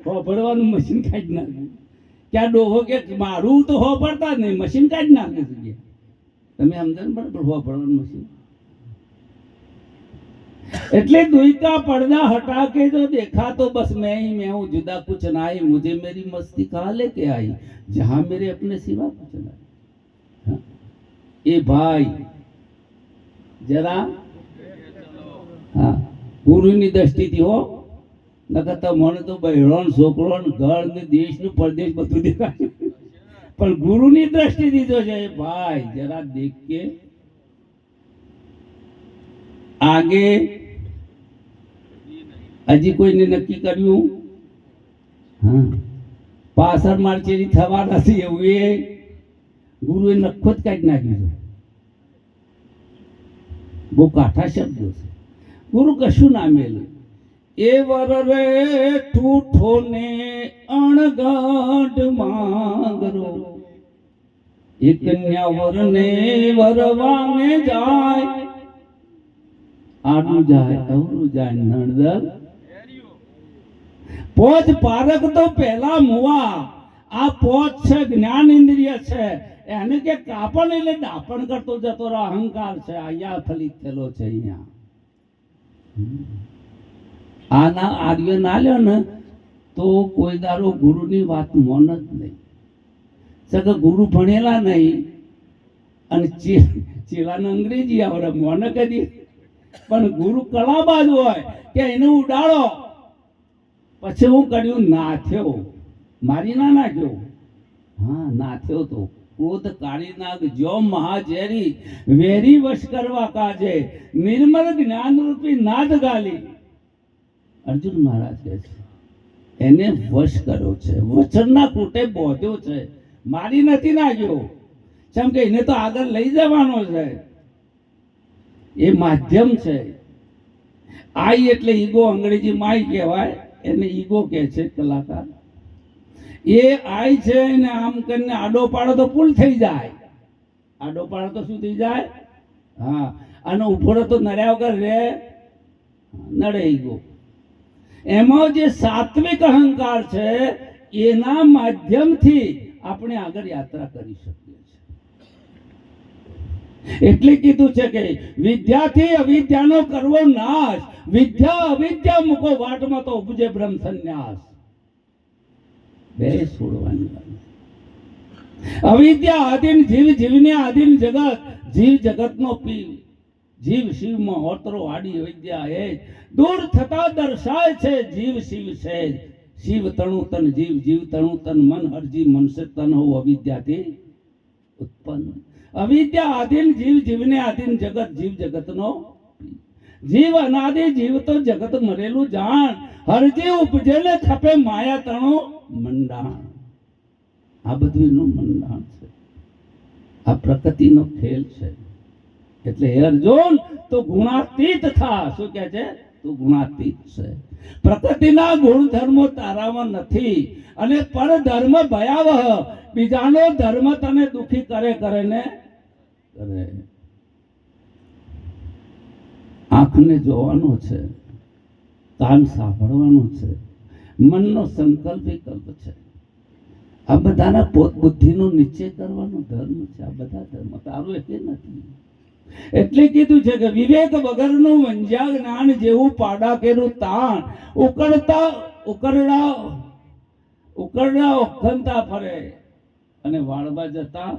હોંભળવાનું મશીન કાઢી નાખે. ક્યાં ડોહો કે મારું તો હોંભળતા જ નહીં, મશીન કાઢી નાખે છે. તમે સમજો ને બરાબર હોંભળવાનું મશીન. એટલે दुई पर्दा हटा के जो देखा तो बस मैं ही मैं हूँ, जुदा कुछ ना आई. मुझे मेरी मस्ती कहाँ लेके आई, जहाँ मेरे अपने सिवा कुछ ना. ए भाई जरा हाँ ગુરુની દ્રષ્ટિથી હો. નકર તો મને તો બહેરો છોકરો ઘર ને દેશ નું પરદેશ બધું દેખાય. પણ ગુરુની દ્રષ્ટિથી જો છે ભાઈ જરા દેખ કે આગે હજી કોઈને નક્કી કર્યું? હા પાછળ મારચેરી થવા નથી એવું એ ગુરુએ નખો જ કાઢી નાખ્યું છે. બહુ કાઠા શબ્દો છે. ગુરુ કશું ના મેલું. એ વર રે ઠૂઠો ને અણગાઢ માંગરો, એ કન્યા વર ને વરવાને જાય. આડું જાય અવરું જાય નણદર પોચ પારક તો પહેલા મુવા. આ પોચ છે જ્ઞાન ઇન્દ્રિય છે, એને કે કાપણ એટલે દાપણ કરતો જતો રહો. અહંકાર છે અહીંયા ફલિત થયેલો છે. અહીંયા આના આર્ય ના લ્યો ને તો કોઈ દારો ગુરુની વાત મોન જ નહીં. સગા ગુરુ ભણેલા નહીં અને ચેલાને અંગ્રેજી આવડે, મોન કદી. પણ ગુરુ કલાબાજ હોય કે એને ઉડાડો. પછી હું કર્યું નાથ્યો, મારી ના નાખ્યો. હા નાથ્યો તો ક્રોધ કાળી નાગ જો મહાઝેરી વેરી વશ કરવા કાજે નિર્મલ જ્ઞાન રૂપી નાદ ગાલી. અર્જુન મહારાજ કહે છે એને વશ કર્યો છે, વચનના કૂટે બોધ્યો છે, મારી નથી નાખ્યો. કેમ કે એને તો આગળ લઈ જવાનો છે, એ માધ્યમ છે. આઈ એટલે ઈગો, અંગ્રેજી માય કહેવાય, એને ઈગો કહે છે કલાકાર. એ આઈ છે ને આમ કરીને આડો પાડો તો પુલ થઈ જાય. આડો પાડો તો શું થઈ જાય? હા. અને ઉભો તો નડ્યા વગર રે નડે ઈગો. એમાં જે સાત્વિક અહંકાર છે એના માધ્યમથી આપણે આગળ યાત્રા કરી શકીએ છીએ. એટલે કીધું છે કે વિદ્યાથી અવિદ્યાનો કરવો નાશ, વિદ્યા અવિદ્યા મૂકો વાટમાં તો ઉપજે બ્રહ્મ સંન્યાસ. બે છોડવાની વાત. અવિદ્યા આધીન જીવ, જીવને આધીન જગત, જીવ જગતનો પીવ, જીવ શિવમાં હોતરો આડી વિદ્યા એ દૂર થતા દર્શાય છે જીવ શિવ છે. શિવ તણુ તન જીવ, જીવ તણુ તન મન, હરજી મનસે તન હો અવિદ્યાથી ઉત્પન્ન. અવિદ્યા આધીન જીવ, જીવને આધીન જગત, જીવ જગતનો જીવ અનાદિ, જીવ તો જગત મરેલું જાણ, હરજી ઉપજે ને ખપે માયા તણો મંડાણ. આ બધું એનું મંડાણ છે, આ પ્રકૃતિનો ખેલ છે. એટલે હે અર્જુન તો ગુણાતીત થા. શું કહે છે? તું ગુણાતીત છે. પ્રકૃતિના ગુણધર્મો તારામાં નથી, અને પરધર્મ ભયાવહ, બીજાનો ધર્મ તને દુખી કરે કરે ને કરે. આંખને જોવાનો છે, કાન સાંભળવાનું છે, મનનો સંકલ્પ વિકલ્પ છે. આ બધાના પોત બુદ્ધિનો નિશ્ચય કરવાનો ધર્મ છે. આ બધા ધર્મ તારું એક નથી. એટલે કીધું છે કે વિવેક વગરનું વંજ્યા જ્ઞાન જેવું પાડા કેરું તાણ, ઉકરડા ઓખંતા ફરે અને વાળવા જતા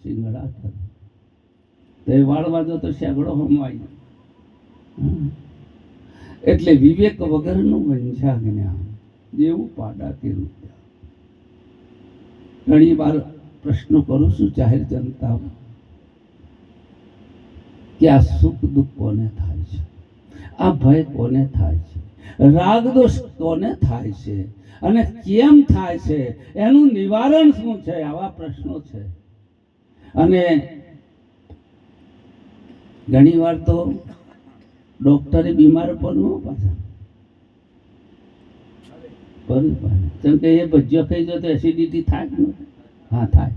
શિંગડા થરે. તે વાળવા જતો શેગડો હમાય. એટલે વિવેક વગરનું વંજ્યા જ્ઞાન જેવું પાડા કેરું. ઘણી વાર પ્રશ્નો કરું છું જાહેર જનતા કે આ સુખ દુઃખ કોને થાય છે, આ ભય કોને થાય છે, રાગ દોષ કોને થાય છે, અને કેમ થાય છે, એનું નિવારણ શું છે? આવા પ્રશ્નો છે. અને ઘણી વાર તો ડોક્ટરે બીમાર પડવું પાછા કેમ કે એ ભજીયો ખાઈ જાય તો એસિડિટી થાય જ ને. હા થાય.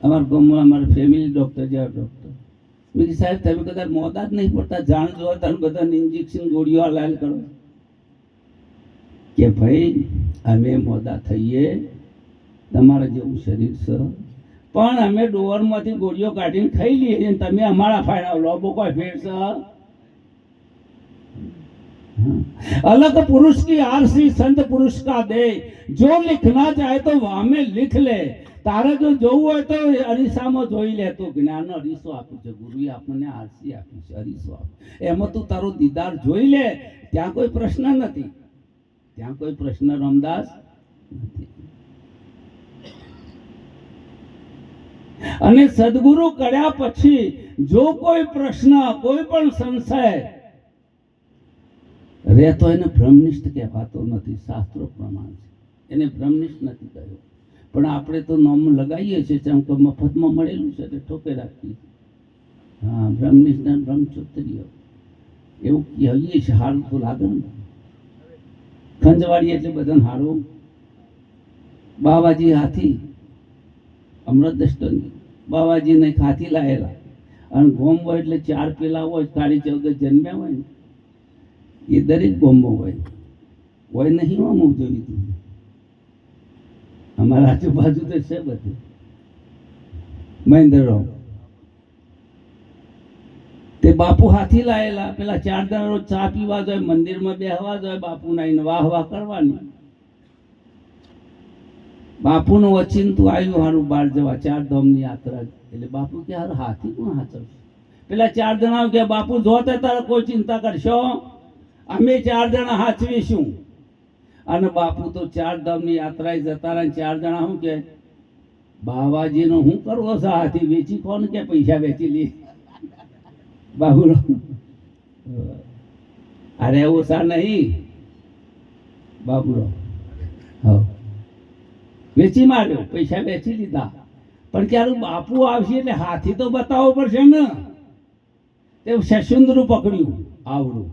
અમારા ગામમાં અમારા ફેમિલી ડૉક્ટર જેવા ડૉક્ટર મેં કીધું સાહેબ તમે કદાચ મોદા જ નહીં પડતા, જાણ જોવા તમે બધાને ઇન્જેક્શન ગોળીઓ લાલ કરો. કે ભાઈ અમે મોદા થઈએ, તમારા જેવું શરીર છે, પણ અમે ડોરમાંથી ગોળીઓ કાઢીને ખાઈ લઈએ છીએ, તમે અમારા ફાયદા લોબો કોઈ ફેર છે. अलग पुरुष की आरसी संत पुरुष का दे, जो लिखना चाहे तो वहां में लिख ले. તારે જો જોવું હોય તો અરીસામાં જોઈ લે. તો જ્ઞાનનો અરીસો આપ્યો છે ગુરુએ, આપણને આરસી આપી છે, અરીસો આપ્યો. એમાં તું તારો દીદાર જોઈ લે. ત્યાં કોઈ પ્રશ્ન નથી, ત્યાં કોઈ પ્રશ્ન રામદાસ નથી. અને સદગુરુ કર્યા પછી જો કોઈ પ્રશ્ન, કોઈ પણ સંશય રહેતો એને બ્રહ્મનિષ્ઠ કહેવાતો નથી. શાસ્ત્રો પ્રમાણ છે, એને બ્રહ્મનિષ્ઠ નથી કહ્યો. પણ આપણે તો નામ લગાવીએ છીએ, જેમ કે મફતમાં મળેલું છે એટલે ઠોકે રાખીએ. હા, બ્રહ્મનિષ્ઠ બ્રહ્મચોત્તરીય એવું કહીએ છીએ. સારું તો લાગે ને. ખંજવાડી એટલે બધાને સારું. બાવાજી હાથી અમૃત દસ્ટની બાવાજીને હાથી લાયેલા, અને ગોમ હોય એટલે 4 પેલા હોય, કાળી 14 જન્મ્યા હોય ને એ દરેક ગોમમાં હોય નહીં. આમ જોયું તું અમારા આજુબાજુ તો છે બધું. મહેન્દ્રરાવ તે બાપુ હાથી લાયેલા, પેલા 4 જણા રોજ ચા પીવા જાય, મંદિરમાં બેહવા જાય, બાપુના એને વાહ વાહ કરવાની. બાપુનું વચિંતું આવ્યું હારું બહાર જવા, 4 ધામની યાત્રા. એટલે બાપુ કે હારું હાથી કોણ હાચવશે? પેલા 4 જણા કે બાપુ જોતે તારે કોઈ ચિંતા કરશો, અમે 4 જણા હાચવીશું. અને બાપુ તો 4 ધામની યાત્રાએ જતા રહ્યા. 4 જણા શું કે બાવાજીનો હું કરવો છે? હાથી વેચી કોણ કે પૈસા વેચી લે બાબુરામ? અરે ઓછા નહીં બાબુરામ, હા વેચી માર્યો, પૈસા વેચી લીધા. પણ ક્યારેક બાપુ આવશે એટલે હાથી તો બતાવવો પડશે ને. તે શશુંદરું પકડ્યું આવડું,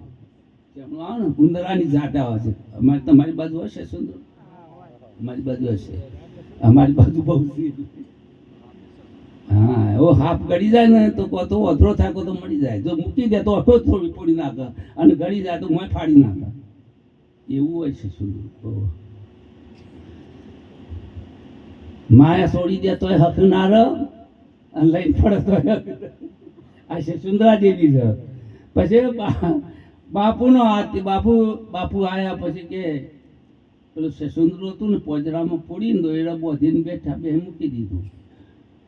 આવે ને કુંદરાની જાટા આવે છે. અમારી તમારી બાજુ હશે શશુંદર? અમારી બાજુ હશે, અમારી બાજુ બહુ છે. હા એવો હાફ ગળી જાય ને તો તો અધરો થાય તો મળી જાય. જો મૂકી દે તો અઠો થોડી ફોડી નાખે, અને ગળી જાય તો મોય ફાડી નાખે. એવું હોય છે શશુંદર. માયા છોડી દે તોય હક ના રહે, અને લઈને પડે તો આ શશુંદરા જેવી છે. પછી બાપુનો હાથ, બાપુ આયા પછી કે પેલું શશુંદરું હતું ને પોજરામાં પોડીને દોયડા બોધીને બેઠા, બે મૂકી દીધું.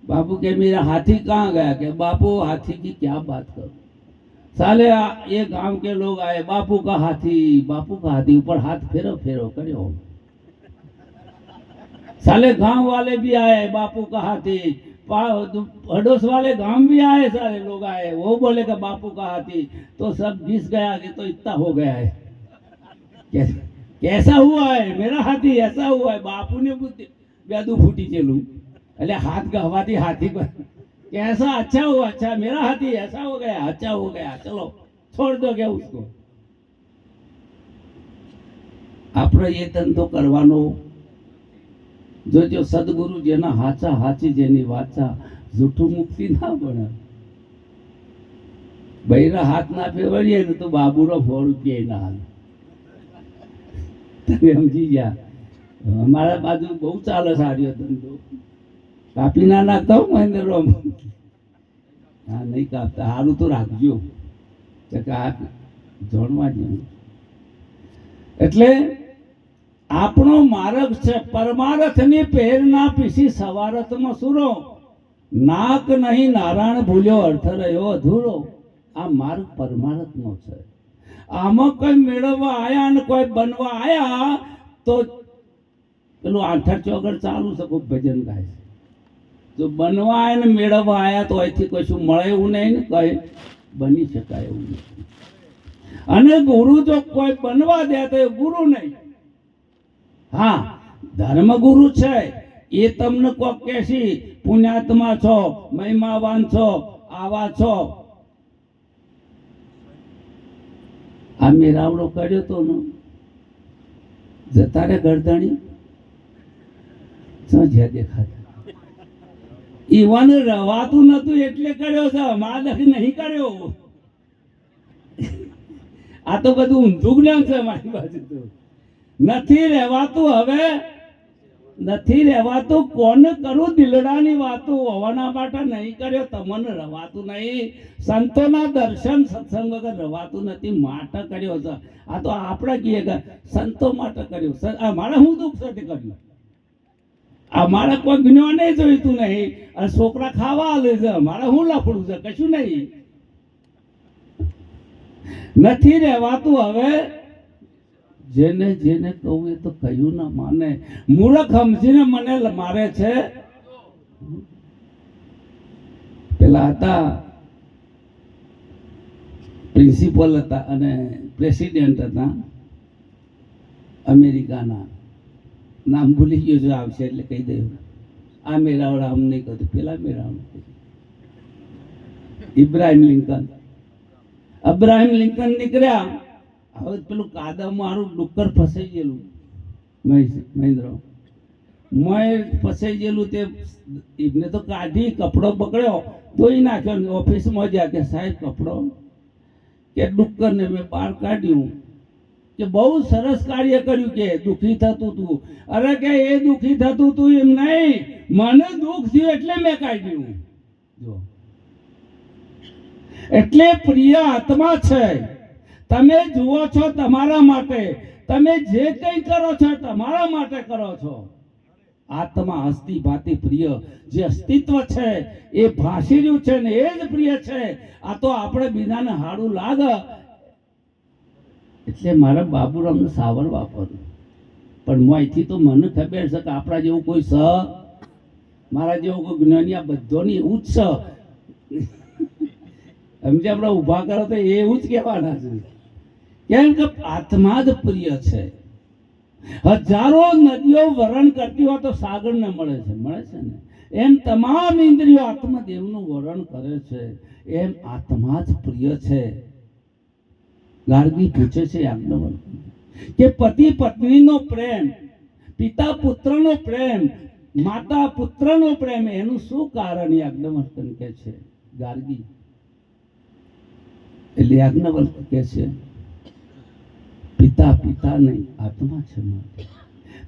बापू के मेरा हाथी कहाँ गया? कि बापू हाथी की क्या बात करो, साले ये गांव के लोग आए, बापू का हाथी ऊपर हाथ फेरो फेरो करो। साले गांव वाले भी आए, बापू का हाथी, पड़ोस वाले गांव भी आए, सारे लोग आए, वो बोले कि बापू का हाथी, तो सब घिस गया कि तो इतना हो गया है। कैसा हुआ है मेरा हाथी? ऐसा हुआ है। बापू ने बेदू फूटी चलू, अरे हाथ गहवाती हाथी पर कैसा? अच्छा हुआ, अच्छा मेरा हाथी ऐसा हो गया, अच्छा हो गया, चलो छोड़ दो क्या उसको? આપણે એ ધંધો કરવાનો. જો સદગુરુ જેના હાચા હાચી જેની વાચા, જૂઠું મુક્તિ ના બને. બૈરા હાથ ના ફેરવીએ ને તો બાબુનો 100 રૂપિયા ના હાલ. તમે સમજી ગયા? અમારા બાજુ બહુ ચાલે સારી ધંધો. કાપી ના નાખતા હો મહેન્દ્ર? હા નહીં કાપતા, સારું તો રાખજો. જોડવા જેવું. એટલે આપણો માર્ગ છે પરમારથની પ્રેરણા પીસી સવારથમાં સુરો, નાક નહીં નારાયણ ભૂલ્યો અર્થ રહ્યો અધૂરો. આ માર્ગ પરમારથનો છે. આમાં કોઈ મેળવવા આયા અને કોઈ બનવા આયા તો પેલું 8-8 ચાલુ છે, કોઈ ભજન ગાય છે. જો બનવા આયા ને મેળવવા આયા તો અહીંથી કશું મળે એવું નહીં ને કઈ બની શકાય એવું નથી. અને ગુરુ જો કોઈ બનવા દે તો એ ગુરુ નહીં. હા ધર્મગુરુ છે એ તમને કોક કહેશી પુણ્યાત્મા છો, મહિમાવાન છો, આવા છો. આ મેરાવડો કર્યો તો ને જતા રે ગરદણી જ્યાં દેખાતા. ઈવન રવાતું નતું એટલે કર્યો છે, માદખ નહીં કર્યો. આ તો બધું ઊંધું જ્ઞાન છે મારી બાજુ. તો નથી રહેવાતું, હવે નથી રહેવાતું. કોને કરું દિલડાની વાતો? હોવાના માટે નહીં કર્યો, તમને રવાતું નહીં. સંતોના દર્શન સત્સંગ વગર રવાતું નથી, માટે કર્યો છે. આ તો આપણે કહીએ કે સંતો માટે કર્યું. મારે શું દુઃખ સાથે કર્યું? અમારે કોઈ જ્ઞાન જોઈતું નહીં, અને છોકરા ખાવા આલે છે. મારે શું લફડું છે? કશું નહીં. નથી રહેવાતું. હવે જેને જેને કહું એ તો કહ્યું ના માને. મૂર્ખ સમજીને મને મારે છે. પેલા હતા પ્રિન્સિપલ હતા અને પ્રેસિડેન્ટ હતા અમેરિકાના. નામ ભૂલી ગયો જો આવશે એટલે કહી દઉં. આ મેરાવડા આમ નહીં કહ્યું, પેલા મેરાવડા ઇબ્રાહિમ લિંકન. અબ્રાહિમ લિંકન નીકળ્યા. હવે પેલું કાદવ મારું ડુક્કર ફસાઈ ગયેલું, મહેન્દ્ર ફસાઈ ગયેલું. તે એમને તો કાઢી, કપડો પકડ્યો, ધોઈ નાખ્યો. ઓફિસમાં જ્યાં કે સાહેબ કપડો, કે ડુક્કરને મેં બહાર કાઢ્યું. કે બહુ સરસ કાર્ય કર્યું, કે દુઃખી થતું તું. અરે કે એ દુઃખી થતું તું એમ નહીં, મને દુઃખ થયું એટલે મેં કાઢ્યું. જો એટલે પ્રિય આત્મા છે. તમે જુઓ છો તમારા માટે, તમે જે કંઈ કરો છો તમારા માટે કરો છો. આત્મા હસ્તી ભાતી પ્રિય, જે અસ્તિત્વ છે એ ભાસી રહ્યું છે ને એ જ પ્રિય છે. આ તો આપણે બીજાને હાડું લાગે એટલે મારા બાબુરામને સાવર વાપરવું. પણ અહીંથી તો મને ખબર છે કે આપણા જેવું કોઈ મારા જેવો કોઈ જ્ઞાની આ બધોની એવું જ છે સમજે આપણે ઊભા કરો તો એવું જ કહેવાના છે કેમ કે આત્મા જ પ્રિય છે હજારો નદીઓ વરણ કરતી હોય તો સાગરને મળે છે ને એમ તમામ ઇન્દ્રિયો આત્મદેવનું વરણ કરે છે એમ આત્મા જ પ્રિય છે ગાર્ગી પૂછે છે યાજ્ઞવલ્ક કે પતિ પત્નીનો પ્રેમ પિતા પુત્રનો પ્રેમ માતા પુત્રનો પ્રેમ એનું શું કારણ યાજ્ઞવલ્ક કહે છે ગાર્ગી એટલે યાજ્ઞવલ્ક કહે છે પિતા પિતા નહીં આત્મા છે માટે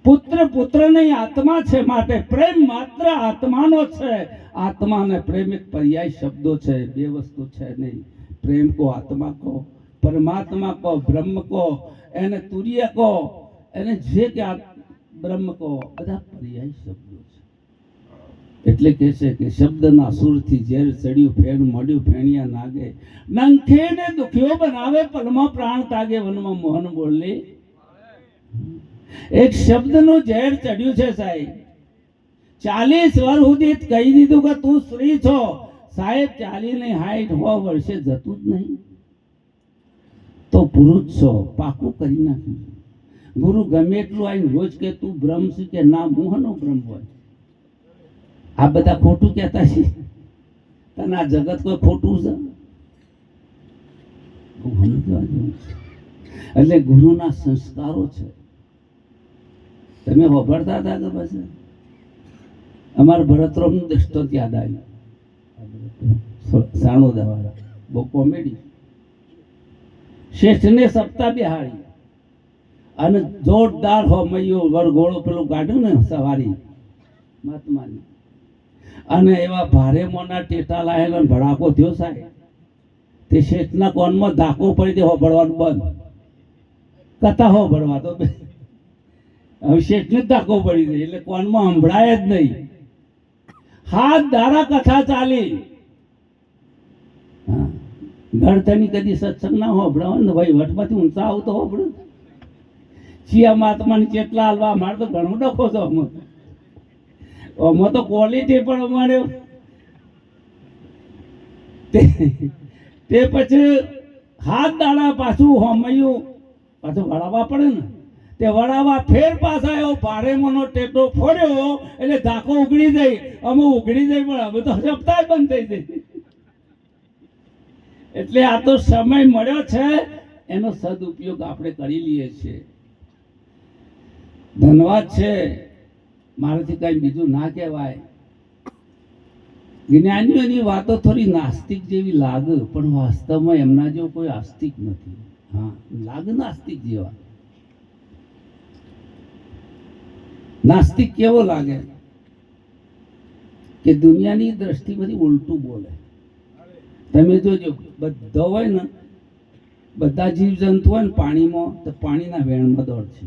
પુત્ર પુત્ર નહીં આત્મા છે માટે પ્રેમ માત્ર આત્માનો છે આત્મા અને પ્રેમ એક પર્યાય શબ્દો છે બે વસ્તુ છે નહીં પ્રેમ કો આત્મા કો પરમાત્મા કો બ્રહ્મ કો એને તુર્ય કો એને જે કે બ્રહ્મ કો બધા પર્યાય શબ્દો છે એટલે કહે છે કે શબ્દના સુરથી ઝેર ચડ્યું ફેર મળ્યું ફેણિયા નાગે નંખે ને દુખ્યો બનાવે પલમાં પ્રાણ તાગે વનમાં મોહન બોલે એક શબ્દનું ઝેર ચડ્યું છે સાહેબ 40 વર્ષ સુધી કહી દીધું કે તું સ્ત્રી છો સાહેબ 40 ને 60 વર્ષે જતું જ નહીં તો પુરુષ છો પાકું કરી નાખ્યું ગુરુ ગમે એટલું આવીને રોજ કે તું બ્રહ્મ છે કે ના મોહનો બ્રહ્મ હોય આ બધા ખોટું કહેતા છે તને આ જગત કોઈ ખોટું છે એટલે ગુરુના સંસ્કારો છે તમે વાપરતા હતા કે પછી અમારા ભરતરામનું દ્રષ્ટાંત યાદ આવ્યું સાણોદાવાળા બહુ કોમેડી શેઠને સપ્તાહ બિહાડી અને જોરદાર હોમૈયો વરઘોડો પેલું કાઢ્યું ને સવારી મહાત્માની અને એવા ભારે મોના ટેટા લાયેલા ભડાકો થયો સાહેબ તે શેઠના કોનમાં ધાકો પડી દે હોભળવાનું બંધ કથા હોભળવા તો હવે શેઠને જ ધાકો પડી દે એટલે કોનમાં સંભળાય જ નહીં હાથ દારા કથા ચાલી હા ગળતરની કદી સત્સંગ ના હોભળાવે ને ભાઈ વટમાંથી ઊંચા આવતો હોભળું ચિયા મહાત્માને કેટલા હાલવા અમારે તો ઘણો ડખો છો અમે તો ક્વોલિટી પણ અમારે તે પછી હાથ દાડા પાછું હોમયું પાછું વળાવવા પડે ને તે વળાવવા ફેર પાછા એવો ભારે મનો ટેટો ફોડ્યો એટલે ધાકો ઉગડી જાય અમે ઉગડી જાય પણ હવે તો સપ્તાહ બંધ થઈ જાય એટલે આ તો સમય મળ્યો છે એનો સદુપયોગ આપણે કરી લઈએ છીએ ધન્યવાદ છે મારાથી કઈ બીજું ના કહેવાય જ્ઞાનીઓની વાતો થોડી નાસ્તિક જેવી લાગે પણ વાસ્તવમાં એમના જેવો કોઈ આસ્તિક નથી હા લાગે નાસ્તિક જેવા નાસ્તિક કેવો લાગે કે દુનિયાની દ્રષ્ટિ બધી ઉલટું બોલે તમે જોજો બધા હોય ને બધા જીવજંતુ હોય ને પાણીમાં તો પાણીના વેણમાં દોડશે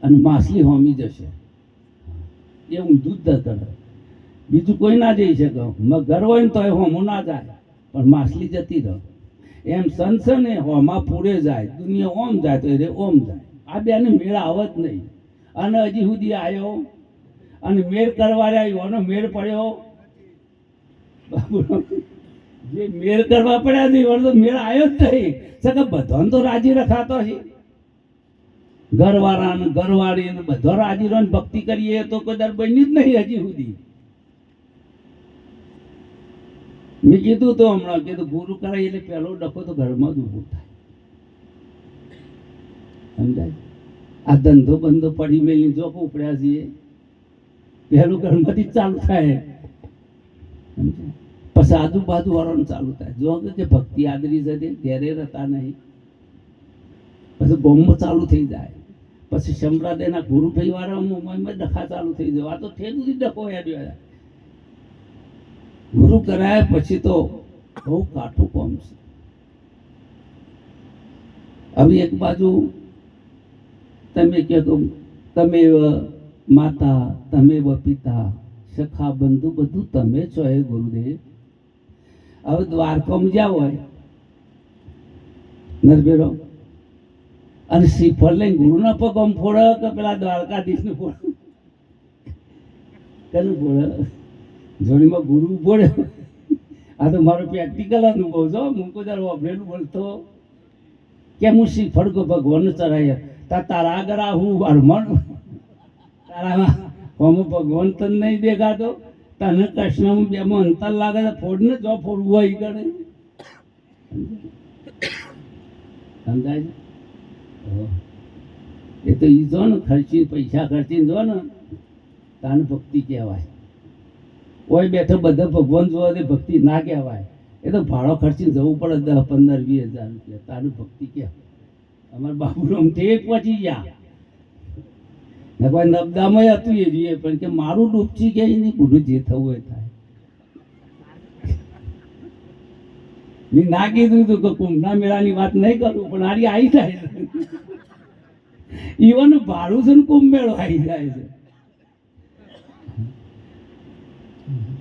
અને માછલી હોમી જશે એ ઊંધું જ કરે બીજું કોઈ ના જઈ શકે ઘર હોય ને તો એ હોમું ના જાય પણ માછલી જતી રહે એમ સનસને હોમાં પૂરે જાય દુનિયા ઓમ જાય તો એ ઓમ જાય આ બેને મેળ આવે જ નહીં અને હજી સુધી આવ્યો અને મેળ કરવા આવ્યો અને મેળ પડ્યો જે મેળ કરવા પડ્યા છે તો મેળ આવ્યો જ નહીં સકે બધાને તો રાજી રખાતો છે ઘરવાળા ને ઘરવાળી ને બધા રાજી રહો ભક્તિ કરીએ તો કદાચ બન્યું જ નહીં હજી સુધી મેં કીધું તો હમણાં કીધું ગુરુ કરાય એટલે પહેલો ડખો તો ઘરમાં જ ઊભો થાય સમજાય આ ધંધો બંધો પડી મેલી જોખ ઉપડ્યા છીએ પહેલું ઘરમાંથી જ ચાલુ થાય સમજાય પછી આજુબાજુ વાળાનું ચાલુ થાય જો કે ભક્તિ આદરી જતી ઘેરે રહેતા નહીં પછી બોમ્બો ચાલુ થઈ જાય પછી સંપ્રદાયના ગુરુભાઈ વાળા ડખા ચાલુ થઈ જાય આ તો ઠેર સુધી ડખો હેડ્યો ગુરુ કરાયા પછી તો બહુ કાઠું કોમ છે હવે એક બાજુ તમે કહો તમે માતા તમે પિતા સખા બંધુ બધું તમે છો હે ગુરુદેવ હવે દ્વારકામાં જાવ હોય નરબેરો અને શ્રીફળ લઈને ગુરુના પગમ ફોડે કે પેલા દ્વારકાધીશને ફોડે કનું બોલે જોડીમાં ગુરુ બોલે. આ તો મારો પ્રેક્ટિકલ અનુભવ છો. હું કોઈ તારો અભરેલું બોલતો કે હું શ્રીફળ કો ભગવાન ચરાય તારા આગળ આવું હરમણ તારા હું ભગવાન તને નહીં દેખાતો. તને કૃષ્ણ બેમાં અંતર લાગે તો ફોડને જો ફોડવું હોય કરે સમજાય છે. એ તો ઈ જો ને ખર્ચી પૈસા ખર્ચીને જો ને તાને ભક્તિ કહેવાય. કોઈ બેઠો બધા ભગવાન જોવા ભક્તિ ના કહેવાય. એ તો ભાડો ખર્ચીને જવું પડે 10, 15, 20 હજાર રૂપિયા. તારું ભક્તિ કહેવાય. અમારા બાબુરામ તે પહોંચી ગયા ને કોઈ નબદામાં હતું એ જોઈએ પણ કે મારું ડૂબચી કે નહીં બધું જે થવું એ થાય. મેં ના કીધું હતું કે કુંભના મેળાની વાત નહીં કરું પણ આરી આવી જાય છે. ઈવન ભાડું છે ને કુંભ મેળો આવી જાય છે.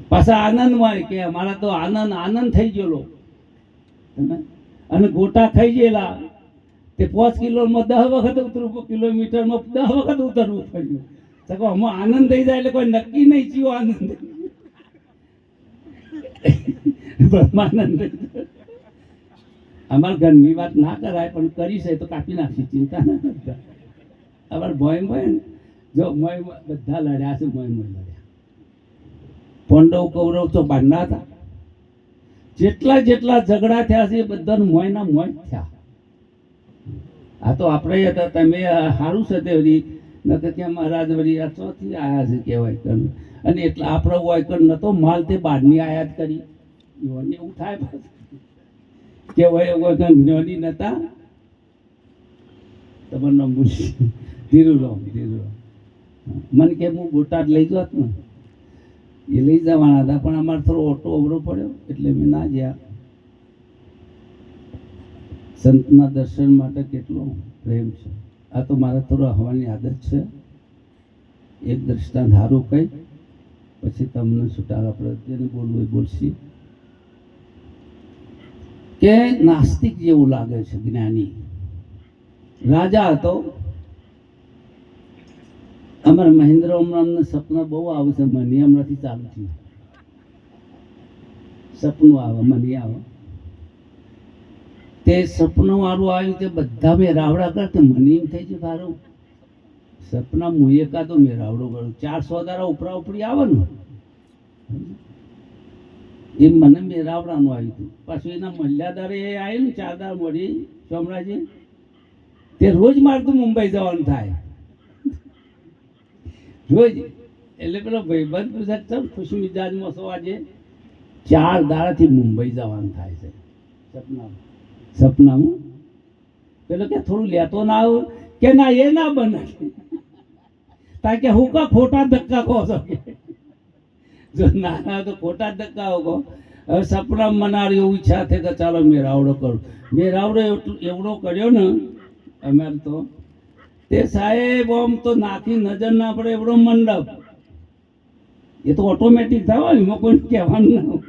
પાછા આનંદમાં કે અમારા તો આનંદ થઈ ગયેલો અને ગોટા ખાઈ ગયેલા તે 5 કિલોમાં 10 વખત ઉતરવું, કિલોમીટરમાં 10 વખત ઉતરવું પડ્યું. સકો આમાં આનંદ થઈ જાય એટલે કોઈ નક્કી નહીં થયું આનંદ. બ્રહ્માનંદ અમારા ઘરની વાત ના કરાય પણ કરી છે તો કાપી નાખી, ચિંતા ના કરતા. અમારા ભય ને જો મય બધા લડ્યા છે, મય લડ્યા. પાંડવ કૌરવ તો બાંધના હતા. જેટલા ઝઘડા થયા છે એ બધાનું મોયના મોય થયા. આ તો આપણે હતા તમે સારું છે તે વળી ન તો ત્યાં મહારાજ વળી આ ચોથી આયા છે કહેવાય. અને એટલે આપણે વાયકર નતો માલ તે બહારની આયાત કરી એવું થાય કે જ્ઞાની નતા. તમારું નામ ધીરુરામ. મને કે હું બોટાદ લઈ જાત ને એ લઈ જવાના હતા પણ અમારે થોડો ઓટો અવરો પડ્યો એટલે મેં ના ગયા. સંતના દર્શન માટે કેટલો પ્રેમ છે. આ તો મારે થોડો હવાની આદત છે. એક દ્રષ્ટાંત સારું કહી પછી તમને છૂટા આપણે જેને બોલવું એ બોલશી. કે નાસ્તિક જેવું લાગે છે જ્ઞાની. રાજા હતો. અમારા મહેન્દ્ર અમને સપના બહુ આવે છે. મને હમણાંથી ચાલુ થયું સપનું આવે, મને આવે. તે સપનું વાળું આવ્યું તે બધા મેં રાવડા કરતા મને એમ થઈ છે તારું સપના હું એકાદો મેં રાવડો કરું. 400 દાડા ઉપરા ઉપરી આવે ને એ મને મેં રાવડાનું આવ્યું હતું. પાછું એના મલ્યાદારે એ આવ્યું ને 4 દાડા મળી સોમરાજી તે રોજ મારતું મુંબઈ જવાનું થાય રોજ. એટલે પેલો ભાઈબંધ પૂછે ચમ ખુશી મિજાજમાં છો આજે? 4 દાડાથી મુંબઈ જવાનું થાય છે સપનામાં. પેલો કે થોડું લેતો ના આવું કે ના એ ના બને તાકે હું કા ખોટા ધક્કા કહો છો કે જો ના તો ખોટા ધક્કા કહો. હવે સપના મનાર એવું ઈચ્છા છે કે ચાલો મેં રાવડો કરું. મેં રાવડો એવડો કર્યો ને અમારે તો તે સાહેબ આમ તો નાખી નજર ના પડે એવડો મંડપ. એ તો ઓટોમેટિક થાય એમાં કોઈ કહેવાનું ના.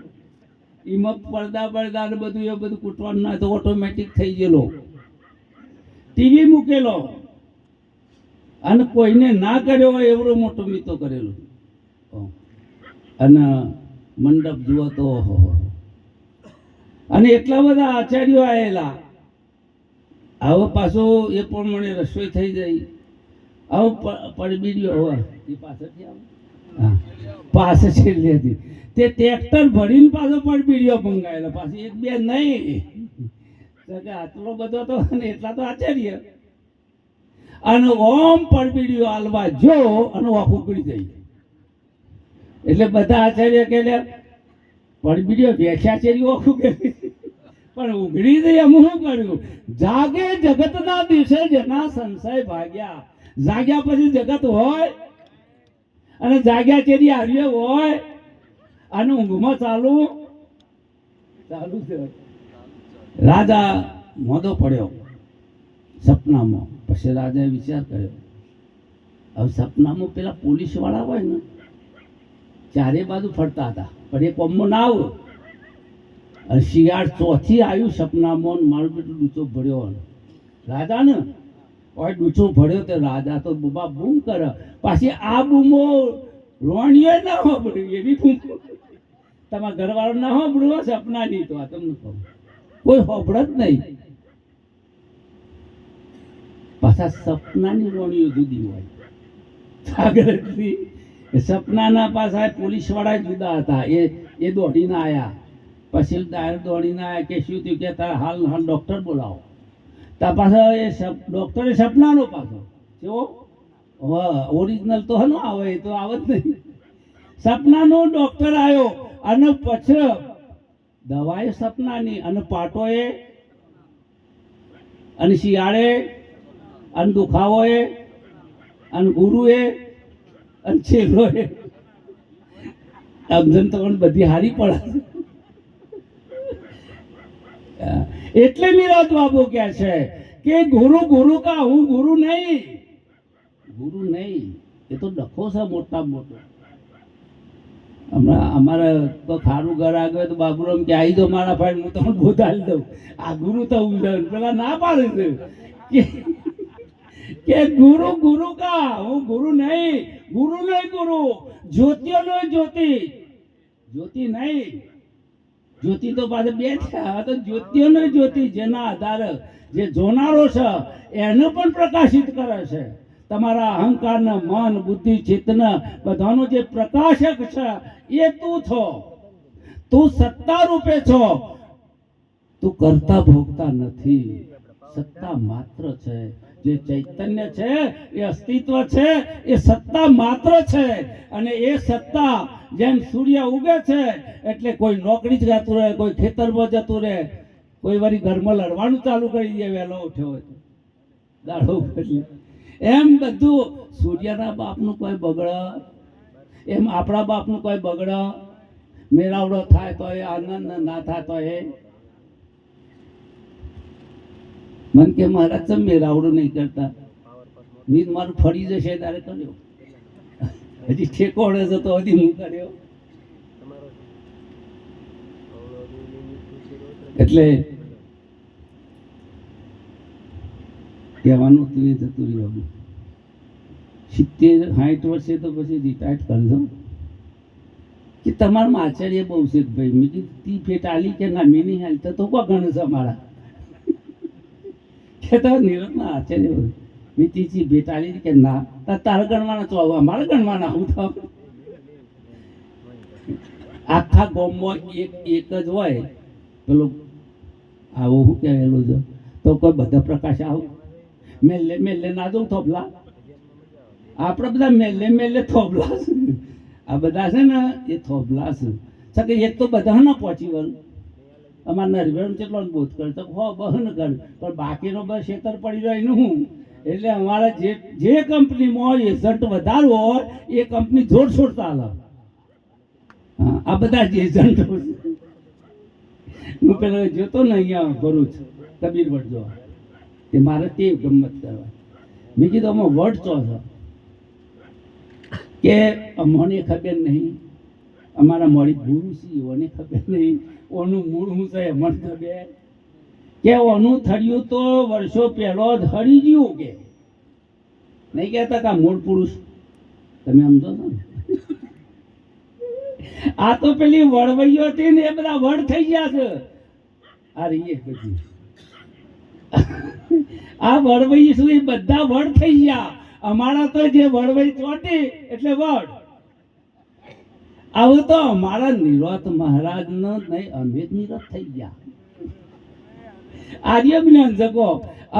એમાં પડદા ને બધું એ બધું કૂટવાનું ના તો ઓટોમેટિક થઈ ગયેલો. ટીવી મૂકેલો અને કોઈને ના કર્યો હોય એવડો મોટો મીતો કરેલો. અને મંડપ જુઓ તો અને એટલા બધા આચાર્યો આવેલા. હવે પાછો એ પ્રમાણે રસોઈ થઈ જાય. હવે પડબીડીઓ હવે એ પાછળથી આવે હા પાસે છેલ્લી હતી તે ટ્રેક્ટર ભરીને પાછો પડબીડીઓ મંગાવેલા. પાછી 1-2 નહીં આટલો બધો તો એટલા તો આચાર્ય. અને ઓમ પડબીડીઓ હાલવા જો અને ઓફ ઉકળી જાય. એટલે બધા આચાર્ય કે પડબીડીઓ વેચ્યા છે ઓફ ઉકળી પણ ઉઘડી દઈ અમે શું કર્યું? જાગે જગતના દિવસે જેના સંશય ભાગ્યા. જાગ્યા પછી જગત હોય અને જાગ્યા ચેરી આવ્યો હોય અને ઊંઘમાં ચાલુ છે. રાજા મોદો પડ્યો સપનામાં. પછી રાજાએ વિચાર કર્યો હવે સપનામાં પેલા પોલીસ વાળા હોય ને ચારે બાજુ ફરતા હતા પણ એ કોમમાં ના આવું. અને શિયાળ ચોથી આવ્યું સપનામાં મારું બેટું ડૂચો ભર્યો રાજા ને ડૂચો ભર્યો તો રાજા તો બુબા બૂમ કરે. પાછી આ બૂમો રોણીઓ ના હોબળ્યું એવી ફૂંફું તમારા ઘરવાળો ના હોબળ્યું સપના નહીં તો આ તમને કહું કોઈ હોબળ જ નહીં. પાછા સપનાની રોણીઓ જુદી હોય. જાગૃતિ સપનાના પાછા પોલીસ વાળા જુદા હતા. એ દોડીને આયા. પછી દોડીને આયા કે શું થયું કે તારા હાલ ડોક્ટર બોલાવો. તા પાછા એ ડોક્ટરે સપનાનો પાછો કેવો ઓરિજિનલ તો હનો આવે એ તો આવે જ નહીં. સપનાનો ડોક્ટર આવ્યો અને પછી દવાએ સપનાની અને પાટોએ અને શિયાળે અને દુખાવોએ અને ગુરુએ અને છેલ્લોએ સમજણ તો પણ બધી હારી પડે. એટલે નિરાત બાબુ કહે છે કે ગુરુ ગુરુ કા હું ગુરુ નહીં. ગુરુ નહીં એ તો ડખો છે મોટા મોટો. હમણાં અમારે તો ખારું ઘર આગળ તો બાબુરામ કે આવી દો મારા ભાઈ હું તમને બોધાવી દઉં. આ ગુરુ તો પેલા ના પાડે છે કે ગુરુ ગુરુ કા હું ગુરુ નહીં. ગુરુ નહીં ગુરુ જ્યોતિઓ નો જ્યોતિ. જ્યોતિ નહીં જ્યોતિ તો પાછળ બે થયા તો જ્યોતિઓ નો જ્યોતિ જેના આધારે જે જોનારો છે એને પણ પ્રકાશિત કરે છે. તમારા અહંકારના મન બુદ્ધિ ચિત્તના બધાનો જે પ્રકાશક છે એ તું છો. તું સત્તા રૂપે છો. તું કરતા ભોગતા નથી. સત્તા માત્ર છે. જે ચૈતન્ય છે એ અસ્તિત્વ છે એ સત્તા માત્ર છે. અને એ સત્તા જેમ સૂર્ય ઉગે છે એટલે કોઈ નોકરી જ જતું રહે, કોઈ ખેતરમાં જતું રહે, કોઈ વળી ઘરમાં લડવાનું ચાલુ કરી દે વહેલો ઉઠ્યો હોય તો દાડો બદલે. એમ બધું સૂર્યના બાપનું કોઈ બગડ, એમ આપણા બાપનું કોઈ બગડ. મેરાવડો થાય તો એ આનંદ, ના થાય તો એ મન કે મહારાજ તમે મેરાવડો નહીં કરતા. મીત મારું ફરી જશે તારે કર્યો. હજી ઠેકોડે છે તો હજી હું કર્યો. એટલે કહેવાનું તું એ જતું રહ્યું. 70-60 વર્ષે તો પછી રિટાયર્ડ કરજો કે તમારા આચાર્ય બહુ છે ભાઈ. મેં કીધું તી ફેટ આલી કે ના મેં નહીં હાલતા તો કોઈ ગણ છે અમારા કે તો નિરતના આચાર્ય મેં તીજી ભેટ આલી કે ના તારે ગણવાના તો આવું અમારે ગણવાના આવું તો આખા ગામમાં એક જ હોય પેલું આવું શું કહેલું છે તો કોઈ બધા પ્રકાશ આવું મેલે મેલે ના દઉં થોપલા. આપણે બધા મેલે મેલે થોપલા છે. આ બધા છે ને એ થોપલા છે કે એક તો બધા ના પહોંચી વળું. અમારે નરવેણ કેટલો બોધ કરે તો હો બહન કર પણ બાકીનો બસ ખેતર પડી રહ્યો એનું હું. એટલે અમારે જે કંપનીમાં એજન્ટ વધારવો હોય એ કંપની જોડછોડ ચાલે. આ બધા જ એજન્ટ હું પેલા જોતો ને અહીંયા ભરૂચ કબીર વડ જોવા એ મારે તે ગમત કરવા. મેં કીધું આમાં વડ ચો છે કે અમને ખબર નહીં. અમારા મળી ગુરુ છે ઓને ખબર નહીં. ઓનું મૂળ હું છે મને ખબર કે ઓનું થળિયું તો વર્ષો પહેલો જ હરી ગયું કે નહીં કહેતા કે મૂળ પુરુષ તમે સમજો છો ને. આ તો પેલી વડવૈયો હતી ને એ બધા વડ થઈ ગયા છે. આ રહીએ પછી આ વડવઈ શું એ બધા વડ થઈ ગયા. અમારા તો જે વડવઈ ચોટી એટલે વડ. આવું તો અમારા નિરત મહારાજ નો નહીં અમે જ નિરત થઈ ગયા. આજે જ્ઞાન જગો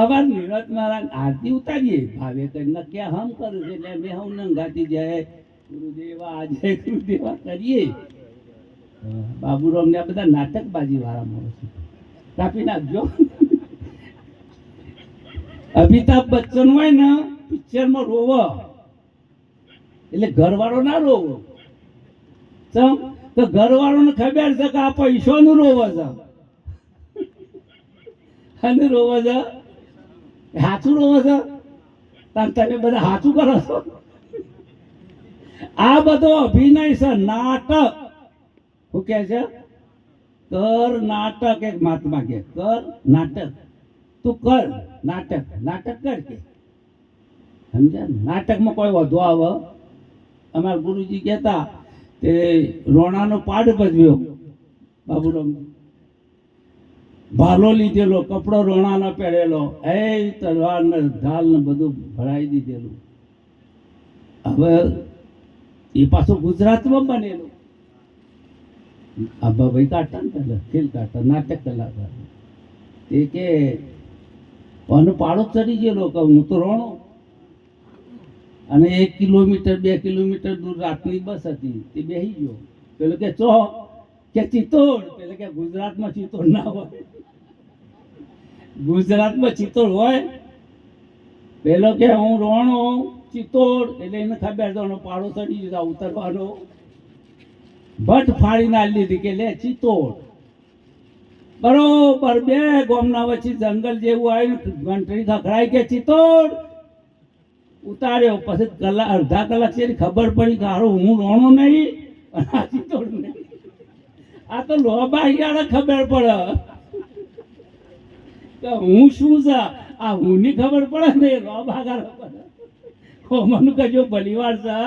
અવાર નિરત મહારાજ આરતી ઉતારીએ ભાવે કરીને ક્યાં હમ કરું છે એટલે અમે હમ નંગાતી જાય ગુરુદેવા આજે ગુરુદેવા કરીએ. બાબુરામ ને આ બધા નાટકબાજી વાળા માણસો કાપી નાખજો. અમિતાભ બચ્ચન હોય ને પિક્ચરમાં રોવો એટલે ઘરવાળો ના રોવો. તો ઘરવાળોને ખબર છે કે આ પૈસાનું રોવો છે. અને રોવો છે હાથું રોવો છે. તમે બધા હાથું કરો છો. આ બધો અભિનય છે, નાટક. શું કે છે? કર નાટક. એક મહાત્મા કે કર નાટક. તું કર નાટક. નાટક કર કે સમજ્યા. નાટકમાં કોઈ વધુ આવે અમારા ગુરુજી કહેતા તે રોણાનો પાડ ભજવ્યો બાબુરામજી, ભાલો લીધેલો, કપડો રોણાનો પહેરેલો, એ તલવાર ને ઢાલ ને બધું ભરાઈ દીધેલું. હવે એ પાછું ગુજરાતમાં બનેલું. આભાભાઈ કાઢતા ને પહેલા ખેલ કાઢતા, નાટક કલાકાર. એ કે અને પાડો ચડી ગયેલો કે હું તો રોણો. અને 1 કિલોમીટર 2 કિલોમીટર દૂર રાતની બસ હતી, તે બેસી ગયો. પેલો કે ચો કે ચિત્તોડ, પેલે કે ગુજરાતમાં ચિત્તોડ ના હોય, ગુજરાતમાં ચિત્તોડ હોય. પેલો કે હું રોણો ચિત્તોડ, એટલે એને ખબર તો પાડો ચડી ગયો ઉતરવાનો. ભટ્ટ ફાડી ના લીધી કે લે ચિત્તોડ. બરોબર 2 ગામના વચ્ચે જંગલ જેવું આવ્યું, ઘંટડી ખખડાઈ કે ચિત્તોડ ઉતાર્યો. પછી અડધા કલાક છે ખબર પડી કે હારું હું રોણો નહીં અને આ ચિત્તોડ નહીં. આ તો લોબા યાર ખબર પડે કે હું શું છે. આ હું ની ખબર પડે ને લોબા ગાળ પડે. કોમનું કજો ભલીવાર છે.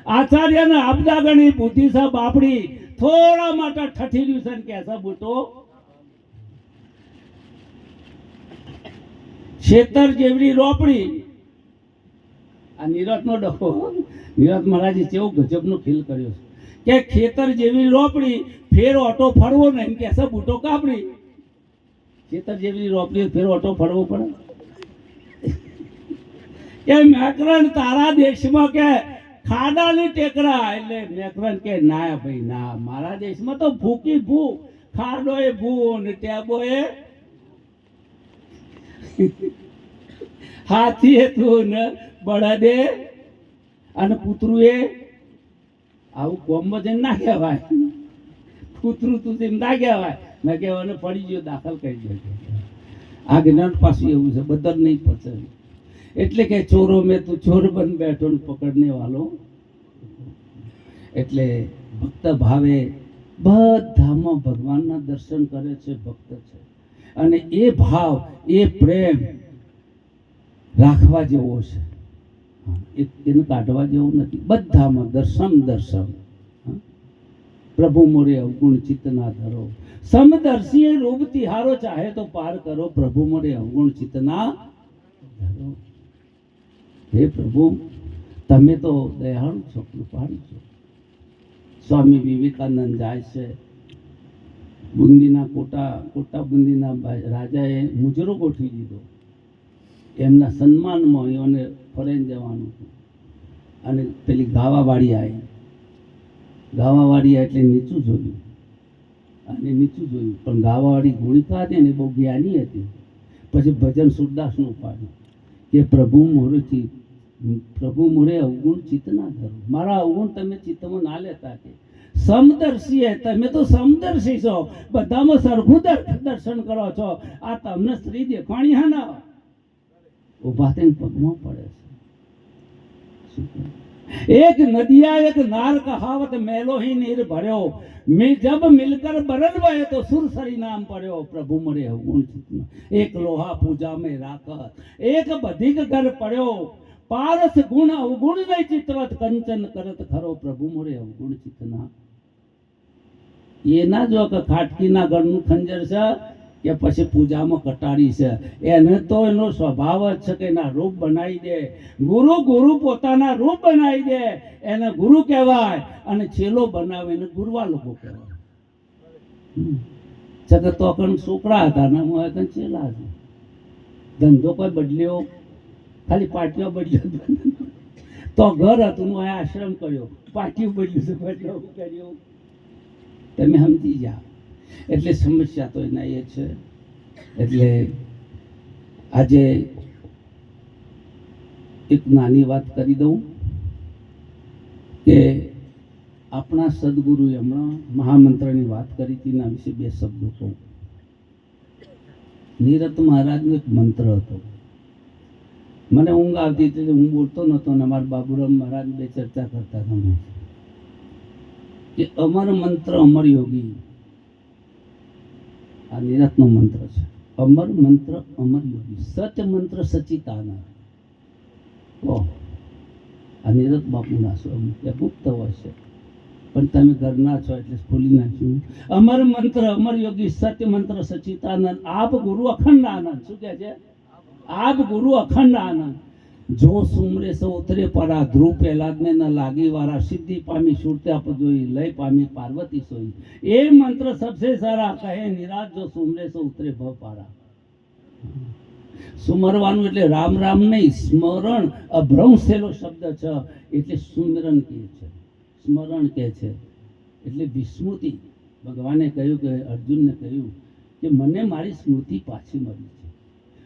આચાર્ય ને આપદાગણી બુદ્ધિ છે બાપડી, થોડા માટે ઠઠી રહ્યું છે ને કે છે બુટો. ખેતર જેવડી રોપડી. આ નિરત નો ડખો, નિરત મહારાજે કેવું ગજબનો ફીલ કર્યો છે કે ખેતર જેવી રોપડી, ફેર ઓટો ફરવો ને એમ કે છે બુટો કાપડી. ખેતર જેવી રોપડી ફેર ઓટો ફરવો પડે કે મેકરણ તારા દેશમાં કે ખાડાની ટેકરા. એટલે મેકરણ કે ના ભાઈ ના, મારા દેશમાં તો ભૂકી ભૂ, ખાડો એ ભૂ ને ટેબો એ હાથી એ તું ને બળદે અને કૂતરું એ. આવું કોમમાં જઈને ના કહેવાય, કૂતરું તું તેમ ના કહેવાય. મેં કહેવાને પડી ગયો દાખલ કરી દે. આ જ્ઞાન પાછું એવું છે, બદલ નહીં પચે. એટલે કે ચોરો મેં તું ચોર બન બેઠો ને પકડને વાલો. એટલે ભક્ત ભાવે બધામાં ભગવાનના દર્શન કરે છે, ભક્ત છે. અને એ ભાવ એ પ્રેમ રાખવા જેવો છે, એને કાઢવા જેવું નથી. બધામાં દર્શન દર્શન. પ્રભુ મોરે અવગુણ ચિત્ત ના ધરો, સમદર્શી રૂપ તિહારો, ચાહે તો પાર કરો. પ્રભુ મોરે અવગુણ ચિત્ત ના ધરો. હે પ્રભુ તમે તો દયાળુ છો, કૃપાળુ છો. સ્વામી વિવેકાનંદ જાય છે, બુંદીના કોટા બુંદીના રાજાએ મુજરો ગોઠવી દીધો. એમના સન્માનમાં એને ફોરેન જવાનું હતું. અને પેલી ગાવાવાળી આવી, ગાવાવાળી એટલે નીચું જોયું, અને નીચું જોયું. પણ ગાવાવાળી ગુણિકા હતી ને બહુ જ્ઞાની હતી. પછી ભજન સુરદાસનું પાડ્યું કે પ્રભુ મોરે અવગુણ ચિત્ત ના ધરો. મારા અવગુણ તમે ચિત્તમાં ના લેતા. કે સમદર્શી તમે તો સમદર્શી છો, બધામાં સરખું દર્શન કરો છો. આ તમને સ્ત્રી દેખાણી હા ના ઉભા થઈને પગમાં પડે છે. એક નદિયા એક નાર કહાવત, મેલો ही नीर भर्यो, मैं जब मिलकर बरन गए तो सुरसरी नाम पड़्यो. प्रभु मरे अवगुण चित्त, एक लोहा पूजा में राखत, एक बधिक घर पड़्यो. पारस गुण अवगुण नहीं चितवत, कंचन करत खरो. प्रभु मरे अवगुण चित्तना. ये ना जो કે ખાટકીના ઘરનું ખંજર છે કે પછી પૂજામાં કટાડી છે, એને તો એનો સ્વભાવ જ છે કે એના રૂપ બનાવી દે. ગુરુ પોતાના રૂપ બનાવી દે એને ગુરુ કહેવાય, અને છેલ્લો બનાવે એને ગુરવા લોકો કહેવાય. જગત તો કણ છોકરા હતા ને હું કણ છેલ્લા હતા. ધંધો કોઈ બદલ્યો, ખાલી પાટીઓ બદલ્યો તો ઘર હતું. હું આ આશ્રમ કર્યો, પાટીઓ બદલ્યું, બદલાવ કર્યો. તમે સમજી જા. એટલે સમસ્યા તો એના એ છે. એટલે આજે એક નાની વાત કરી દઉં કે આપણા સદગુરુએ હમણાં મહામંત્રની વાત કરી હતી, એના વિશે 2 શબ્દો કહું. નિરત મહારાજનો એક મંત્ર હતો. મને ઊંઘ આવતી હતી, હું બોલતો નહોતો, અને અમારા બાબુરામ મહારાજ 2 ચર્ચા કરતા હતા કે અમર મંત્ર અમર યોગી. આ નિરતનો મંત્ર છે. અમર મંત્ર અમર યોગી, સચ મંત્ર સચિતાના. આ નીરજ બાપુના છો એ ગુપ્ત હોય છે, પણ તમે ઘરના છો એટલે ખોલી નાખ્યું. અમર મંત્ર અમર યોગી સત્ય મંત્ર સચિતાનંદ આપ ગુરુ અખંડ આનંદ. શું કહે છે? આપ ગુરુ અખંડ આનંદ. જો સુમરે સો ઉતરે પરા ધ્રુવ પ્રહલાદને ન લાગી વારા સિદ્ધિ પામી સુરતે આપ જોઈ લય પામી પાર્વતી સોઈ. એ મંત્ર સબસે સારા કહે નિરાજ જો સુમરે સો ઉતરે ભવ પારા. સુમરવાનું એટલે રામ રામ નહીં, સ્મરણ અભ્રંશેલો શબ્દ છે એટલે સુમરણ કહે છે, સ્મરણ કહે છે એટલે વિસ્મૃતિ. ભગવાને કહ્યું કે અર્જુનને કહ્યું કે મને મારી સ્મૃતિ પાછી મળી છે,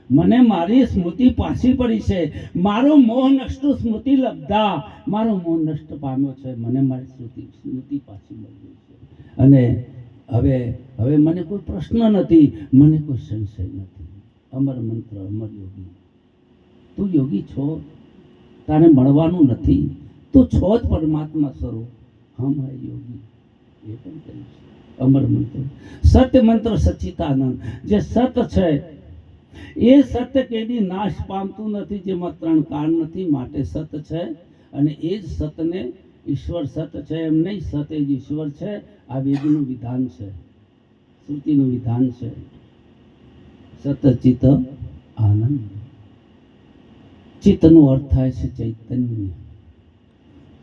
મને મારી સ્મૃતિ પાછી પડી છે, મારો મોહ નષ્ટ સ્મૃતિ લબ્ધા, મારો મોહ નષ્ટ પામ્યો છે, મને મારી સ્મૃતિ પાછી મળી છે. અને હવે મને કોઈ પ્રશ્ન નથી, મને કોઈ સંશય નથી. અમર મંત્ર અમર યોગી. તું યોગી છો, તારે મળવાનું નથી, તું છો જ પરમાત્મા સ્વરૂપ. હમ હે યોગી એ પણ કહ્યું છે. અમર મંત્ર સત્ય મંત્ર સચ્ચિતાનંદ. જે સત છે એ સત્ય કેદી નાશ પામતું નથી, જેમાં ત્રણ કાળ નથી, માટે સત છે. અને એ જ સતને ઈશ્વર સત છે એમ નહીં, સત એ જ ઈશ્વર છે. આ વેદનું વિધાન છે, શ્રુતિનું વિધાન છે. સતચિત આનંદ. ચિત્તનો અર્થ થાય છે ચૈતન્ય.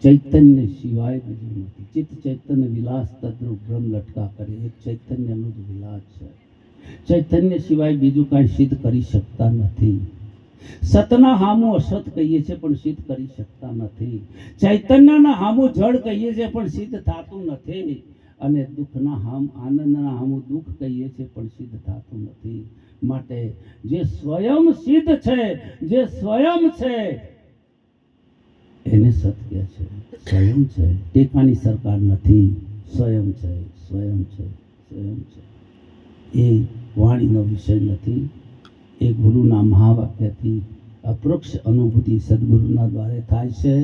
ચૈતન્ય સિવાય બીજું નથી. ચિત્ત ચૈતન્ય વિલાસ તદ્રુપ બ્રહ્મ લટકા કરે, એક ચૈતન્યનો જ વિલાસ છે. ચૈતન્ય સિવાય બીજું કાંઈ સિદ્ધ કરી શકતા નથી. સતના હામું અસત કહીએ છીએ પણ સિદ્ધ કરી શકતા નથી. ચૈતન્યના હામું જળ કહીએ છીએ પણ સિદ્ધ થતું નથી. અને દુઃખના આનંદના હામું દુઃખ કહીએ છીએ પણ સિદ્ધ થતું નથી. માટે જે સ્વયં સિદ્ધ છે, જે સ્વયં છે એને સત કહે છે. સ્વયં છે, ટેકાની સરકાર નથી. સ્વયં છે, સ્વયં છે, સ્વયં છે. એ વાણીનો વિષય નથી, એ ગુરુના મહાવાક્યથી અપરોક્ષ અનુભૂતિ સદગુરુના દ્વારે થાય છે.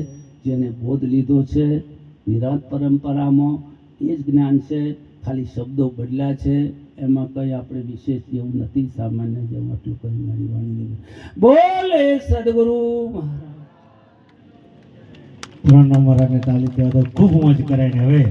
જેને બોધ લીધો છે નિરાત પરંપરામાં એ જ જ્ઞાન છે. ખાલી શબ્દો બદલ્યા છે, એમાં કંઈ આપણે વિશેષ એવું નથી. સામાન્ય જેવું આટલું કંઈ મારી વાણી બોલે સદગુરુ મહારાજ. ત્રણ નંબર અને તાલી ખૂબ મોજ કરાઈને હવે